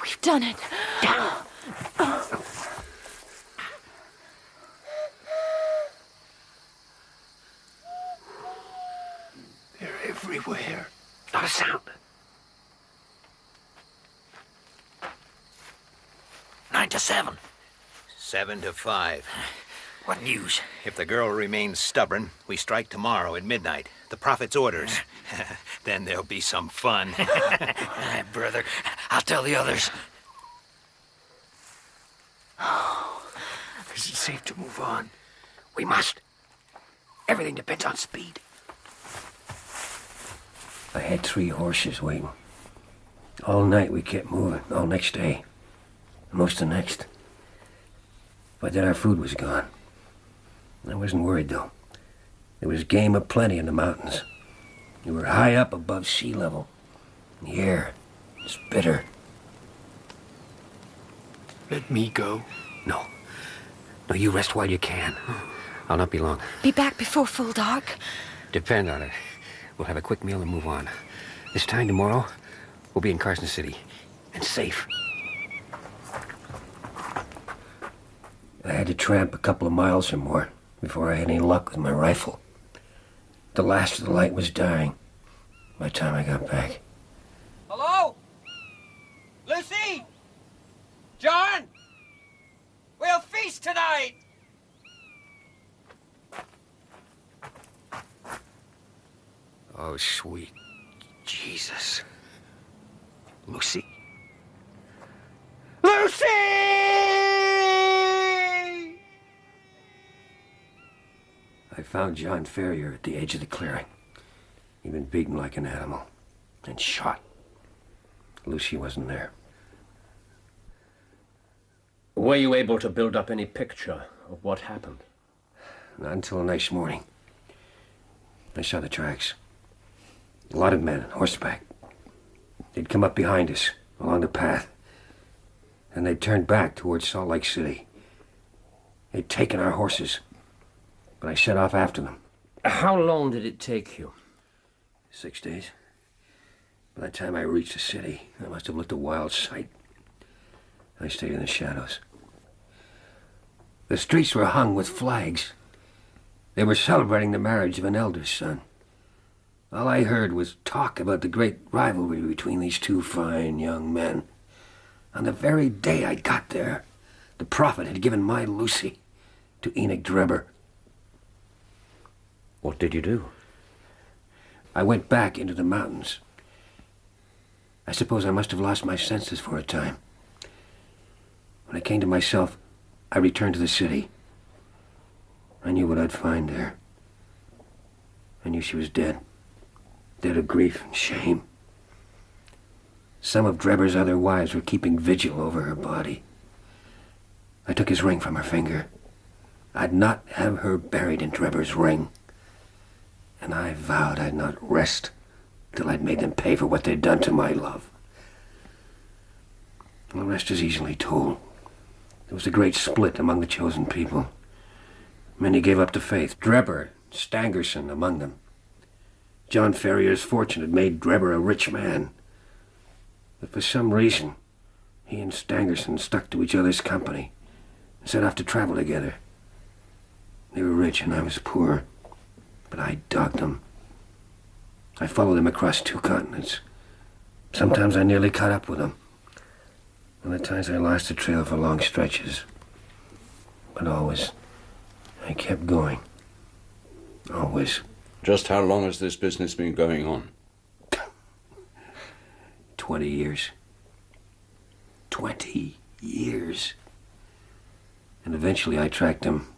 We've done it. They're everywhere. Not a sound. 9 to 7. 7 to 5. What news? If the girl remains stubborn, we strike tomorrow at midnight. The Prophet's orders. Then there'll be some fun. Aye, brother. I'll tell the others. Is it safe to move on? We must. Everything depends on speed. I had 3 horses waiting. All night we kept moving, all next day. Most the next. But then our food was gone. I wasn't worried, though. There was game aplenty in the mountains. We were high up above sea level. The air is bitter. Let me go. No. No, you rest while you can. I'll not be long. Be back before full dark. Depend on it. We'll have a quick meal and move on. This time tomorrow, we'll be in Carson City. And safe. I had to tramp a couple of miles or more before I had any luck with my rifle. The last of the light was dying by the time I got back. Hello? Lucy? John? We'll feast tonight! Oh, sweet Jesus. Lucy? Lucy! I found John Ferrier at the edge of the clearing. He'd been beaten like an animal and shot. Lucy wasn't there. Were you able to build up any picture of what happened? Not until the next morning. I saw the tracks. A lot of men on horseback. They'd come up behind us, along the path. And they'd turned back towards Salt Lake City. They'd taken our horses. But I set off after them. How long did it take you? 6 days. By the time I reached the city, I must have looked a wild sight. I stayed in the shadows. The streets were hung with flags. They were celebrating the marriage of an elder son. All I heard was talk about the great rivalry between these 2 fine young men. On the very day I got there, the prophet had given my Lucy to Enoch Drebber. What did you do? I went back into the mountains. I suppose I must have lost my senses for a time. When I came to myself, I returned to the city. I knew what I'd find there. I knew she was dead. Dead of grief and shame. Some of Drebber's other wives were keeping vigil over her body. I took his ring from her finger. I'd not have her buried in Drebber's ring. And I vowed I'd not rest till I'd made them pay for what they'd done to my love. The rest is easily told. There was a great split among the chosen people. Many gave up the faith. Drebber, Stangerson among them. John Ferrier's fortune had made Drebber a rich man. But for some reason, he and Stangerson stuck to each other's company and set off to travel together. They were rich and I was poor. But I dogged them. I followed them across 2 continents. Sometimes I nearly caught up with them. Other times I lost the trail for long stretches. But always, I kept going. Always. Just how long has this business been going on? 20 years. 20 years. And eventually I tracked them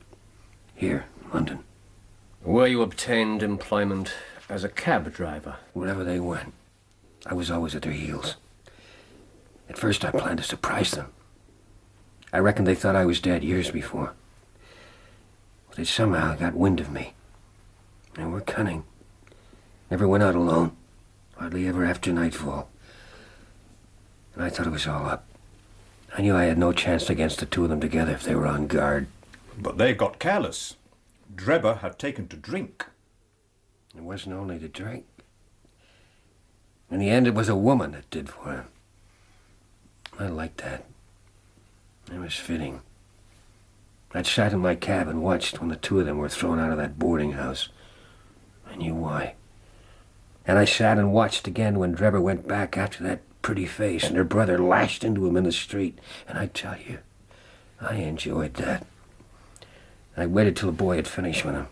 here, in London. Were you obtained employment as a cab driver? Wherever they went, I was always at their heels. At first I planned to surprise them. I reckon they thought I was dead years before. But they somehow got wind of me. They were cunning. Never went out alone. Hardly ever after nightfall. And I thought it was all up. I knew I had no chance against the 2 of them together if they were on guard. But they got careless. Drebber had taken to drink. It wasn't only the drink. In the end, it was a woman that did for him. I liked that. It was fitting. I'd sat in my cab and watched when the 2 of them were thrown out of that boarding house. I knew why. And I sat and watched again when Drebber went back after that pretty face and her brother lashed into him in the street. And I tell you, I enjoyed that. I waited till the boy had finished with him.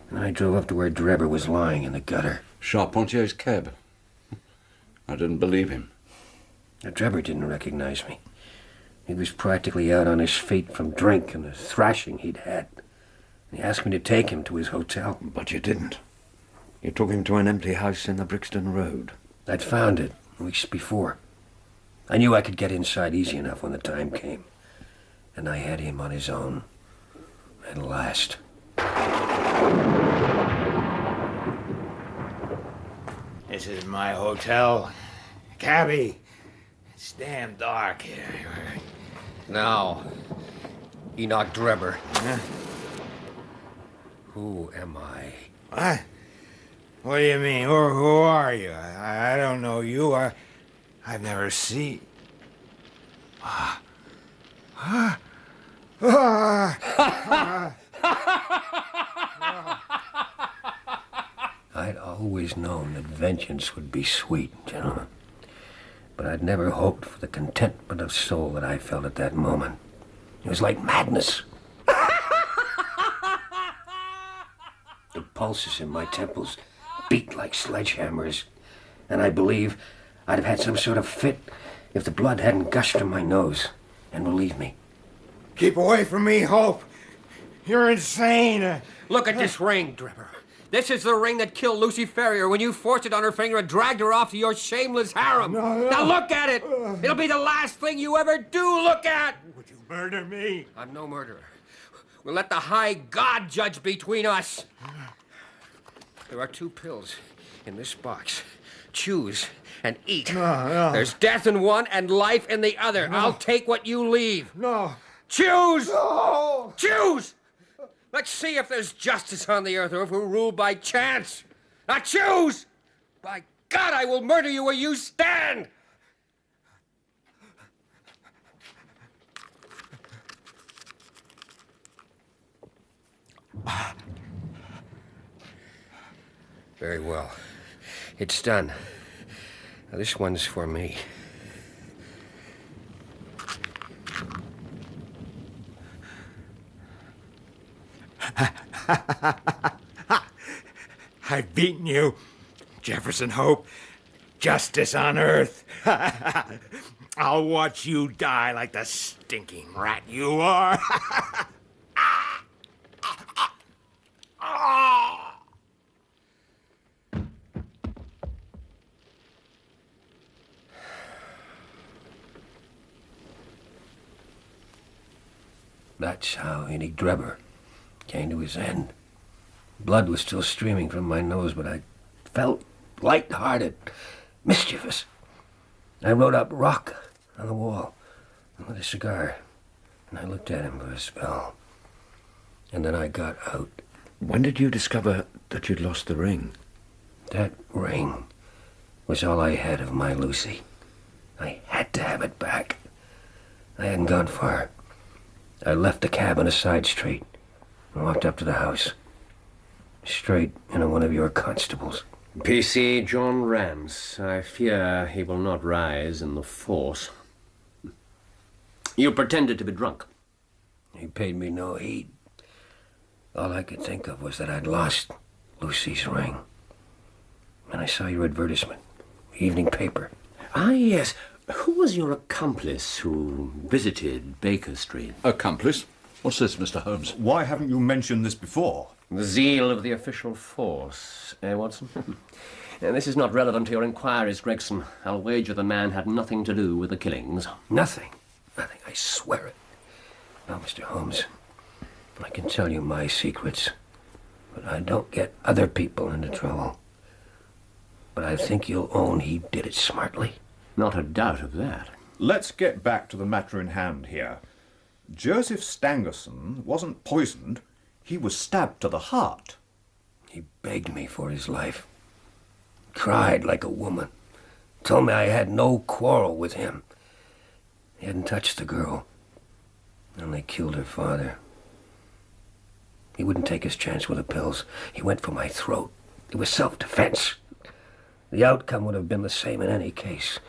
And I drove up to where Drebber was lying in the gutter. Charpentier's cab. I didn't believe him. Now, Drebber didn't recognize me. He was practically out on his feet from drink and the thrashing he'd had. He asked me to take him to his hotel. But you didn't. You took him to an empty house in the Brixton Road. I'd found it weeks before. I knew I could get inside easy enough when the time came. And I had him on his own. At last. This is my hotel. Cabby, it's damn dark here. Now, Enoch Drebber. Who am I? What? What do you mean? Who are you? I don't know you. I've never seen... I'd always known that vengeance would be sweet, gentlemen. But I'd never hoped for the contentment of soul that I felt at that moment. It was like madness. The pulses in my temples beat like sledgehammers, and I believe I'd have had some sort of fit if the blood hadn't gushed from my nose. And believe me. Keep away from me, Hope. You're insane. Look at this ring, Drebber. This is the ring that killed Lucy Ferrier when you forced it on her finger and dragged her off to your shameless harem. No. Now look at it. It'll be the last thing you ever do look at. Would you murder me? I'm no murderer. We'll let the high God judge between us. There are 2 pills in this box. Choose and eat. No. There's death in one and life in the other. No. I'll take what you leave. No. Choose! No. Choose! Let's see if there's justice on the earth or if we're ruled by chance. Now choose! By God, I will murder you where you stand! Very well. It's done. Now, this one's for me. I've beaten you, Jefferson Hope. Justice on earth. I'll watch you die like the stinking rat you are. That's how Enoch Drebber came to his end. Blood was still streaming from my nose, but I felt light-hearted, mischievous. I wrote up "Rock" on the wall and lit a cigar, and I looked at him for a spell. And then I got out. When did you discover that you'd lost the ring? That ring was all I had of my Lucy. I had to have it back. I hadn't gone far. I left the cab on a side street and walked up to the house. Straight into one of your constables. PC John Rance. I fear he will not rise in the force. You pretended to be drunk. He paid me no heed. All I could think of was that I'd lost Lucy's ring. And I saw your advertisement. Evening paper. Ah, yes. Who was your accomplice who visited Baker Street? Accomplice? What's this, Mr. Holmes? Why haven't you mentioned this before? The zeal of the official force, Watson? And this is not relevant to your inquiries, Gregson. I'll wager the man had nothing to do with the killings. Nothing. Nothing. I swear it. Now, Mr. Holmes, I can tell you my secrets, but I don't get other people into trouble. But I think you'll own he did it smartly. Not a doubt of that. Let's get back to the matter in hand here. Joseph Stangerson wasn't poisoned. He was stabbed to the heart. He begged me for his life. Cried like a woman. Told me I had no quarrel with him. He hadn't touched the girl. And they killed her father. He wouldn't take his chance with the pills. He went for my throat. It was self-defense. The outcome would have been the same in any case.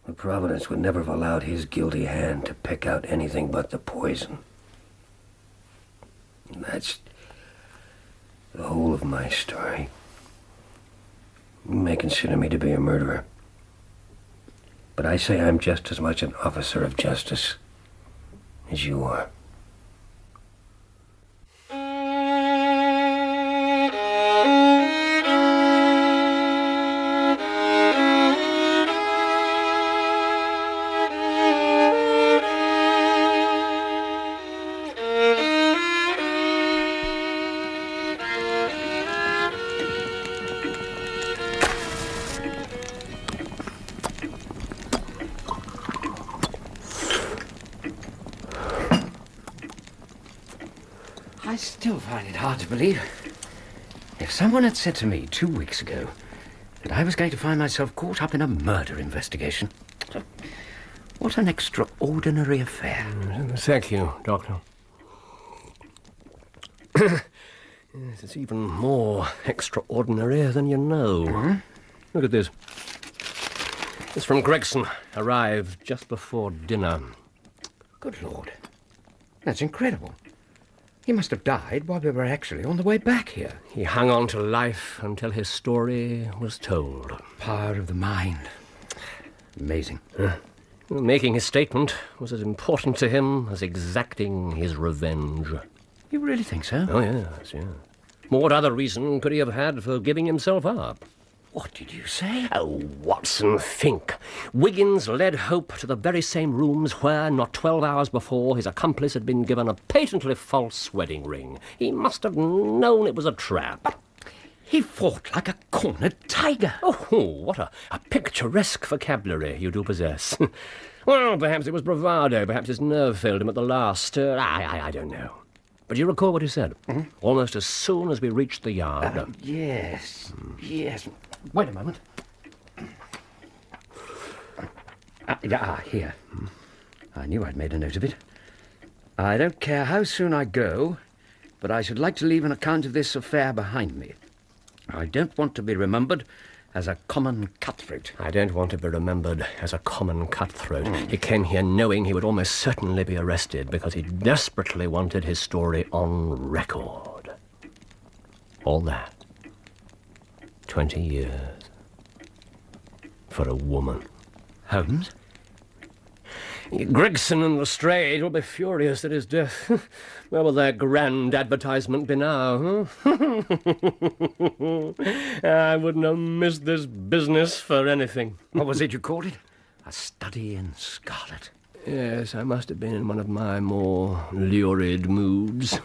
But Providence would never have allowed his guilty hand to pick out anything but the poison. And that's the whole of my story. You may consider me to be a murderer, but I say I'm just as much an officer of justice as you are. I still find it hard to believe. If someone had said to me 2 weeks ago that I was going to find myself caught up in a murder investigation, what an extraordinary affair. Thank you, Doctor. It's even more extraordinary than you know. Look at this. It's from Gregson. Arrived just before dinner. Good Lord. That's incredible. He must have died while we were actually on the way back here. He hung on to life until his story was told. Power of the mind. Amazing. Making his statement was as important to him as exacting his revenge. You really think so? Oh, yes, yes. What other reason could he have had for giving himself up? What did you say? Oh, Watson, think. Wiggins led Hope to the very same rooms where, not 12 hours before, his accomplice had been given a patently false wedding ring. He must have known it was a trap. He fought like a cornered tiger. Oh, what a picturesque vocabulary you do possess. Well, perhaps it was bravado. Perhaps his nerve failed him at the last. I don't know. But do you recall what he said? Almost as soon as we reached the yard. Yes, yes. Wait a moment. Here. I knew I'd made a note of it. I don't care how soon I go, but I should like to leave an account of this affair behind me. I don't want to be remembered as a common cutthroat. I don't want to be remembered as a common cutthroat. He came here knowing he would almost certainly be arrested because he desperately wanted his story on record. All that. 20 years. For a woman. Holmes? Gregson and Lestrade will be furious at his death. Where will their grand advertisement be now, huh? I wouldn't have missed this business for anything. What was it you called it? A study in Scarlet. Yes, I must have been in one of my more lurid moods.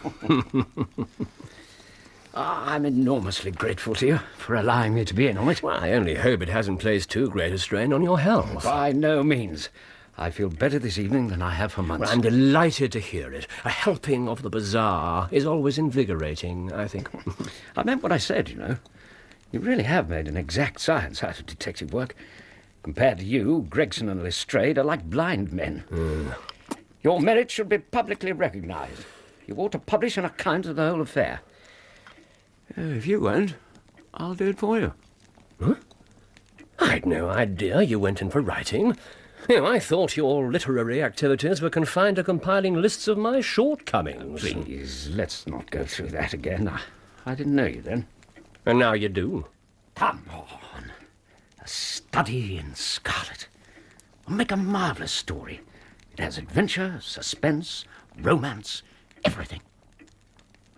I'm enormously grateful to you for allowing me to be in on it. Well, I only hope it hasn't placed too great a strain on your health. By no means. I feel better this evening than I have for months. Well, I'm delighted to hear it. A helping of the bizarre is always invigorating, I think. I meant what I said, you know. You really have made an exact science out of detective work. Compared to you, Gregson and Lestrade are like blind men. Your merit should be publicly recognised. You ought to publish an account of the whole affair. If you won't, I'll do it for you. Huh? I'd no idea you went in for writing. I thought your literary activities were confined to compiling lists of my shortcomings. Please, let's not go through that again. I didn't know you then. And now you do. Come on. A study in Scarlet. We'll make a marvellous story. It has adventure, suspense, romance, everything.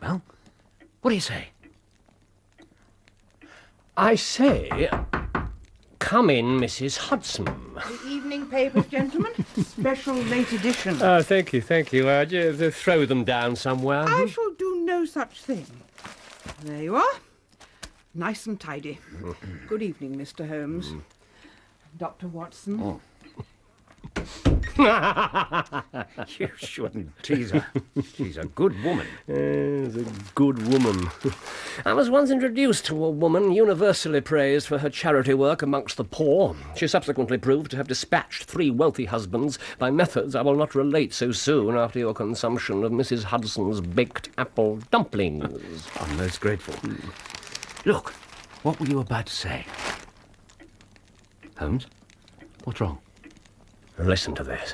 Well, what do you say? I say, come in, Mrs. Hudson. The evening papers, gentlemen. Special late edition. Oh, thank you, thank you. Just throw them down somewhere. I shall do no such thing. There you are. Nice and tidy. Good evening, Mr. Holmes. Dr. Watson. You shouldn't tease her. She's a good woman. She's a good woman. I was once introduced to a woman universally praised for her charity work amongst the poor. She subsequently proved to have dispatched 3 wealthy husbands by methods I will not relate so soon after your consumption of Mrs. Hudson's baked apple dumplings. I'm most grateful. Look, what were you about to say? Holmes, what's wrong? Listen to this.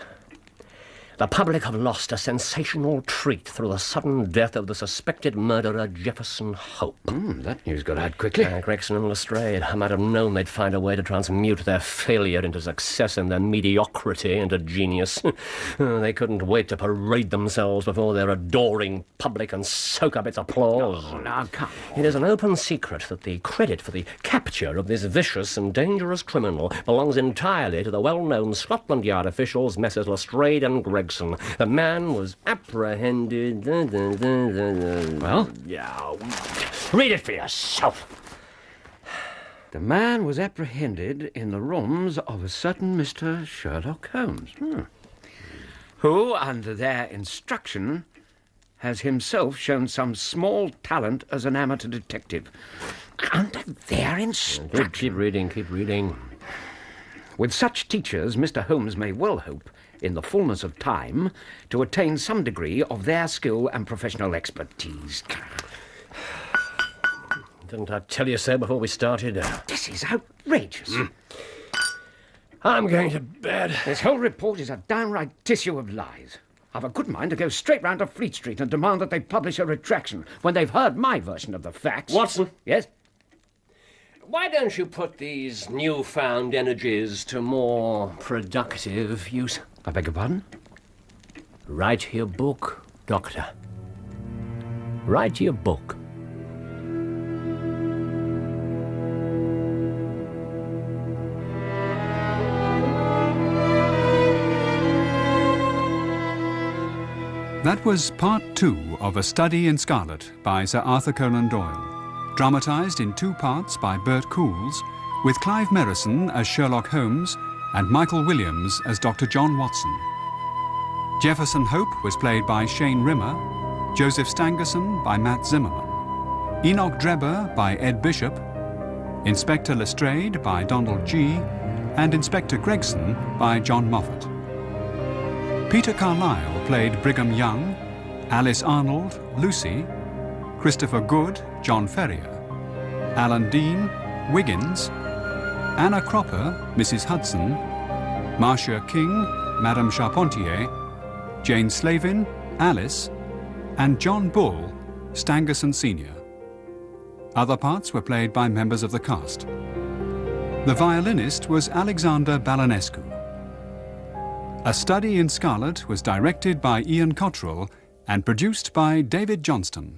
The public have lost a sensational treat through the sudden death of the suspected murderer Jefferson Hope. That news got out quickly. Gregson and Lestrade. I might have known they'd find a way to transmute their failure into success and their mediocrity into genius. They couldn't wait to parade themselves before their adoring public and soak up its applause. Oh, now, come on. It is an open secret that the credit for the capture of this vicious and dangerous criminal belongs entirely to the well-known Scotland Yard officials, Messrs. Lestrade and Gregson. The man was apprehended... Well? Yeah, read it for yourself. The man was apprehended in the rooms of a certain Mr. Sherlock Holmes, who, under their instruction, has himself shown some small talent as an amateur detective. Under their instruction... Keep reading. With such teachers, Mr. Holmes may well hope, in the fullness of time, to attain some degree of their skill and professional expertise. Didn't I tell you so before we started? This is outrageous. I'm going to bed. This whole report is a downright tissue of lies. I've a good mind to go straight round to Fleet Street and demand that they publish a retraction when they've heard my version of the facts. Watson? Yes? Why don't you put these newfound energies to more productive use? I beg your pardon? Write your book, Doctor. Write your book. That was part 2 of A Study in Scarlet by Sir Arthur Conan Doyle, dramatised in 2 parts by Bert Coules, with Clive Merrison as Sherlock Holmes and Michael Williams as Dr. John Watson. Jefferson Hope was played by Shane Rimmer, Joseph Stangerson by Matt Zimmerman, Enoch Drebber by Ed Bishop, Inspector Lestrade by Donald G., and Inspector Gregson by John Moffat. Peter Carlyle played Brigham Young, Alice Arnold, Lucy, Christopher Good, John Ferrier, Alan Dean, Wiggins, Anna Cropper, Mrs. Hudson, Marcia King, Madame Charpentier, Jane Slavin, Alice, and John Bull, Stangerson Sr. Other parts were played by members of the cast. The violinist was Alexander Balanescu. A Study in Scarlet was directed by Ian Cotterell and produced by David Johnston.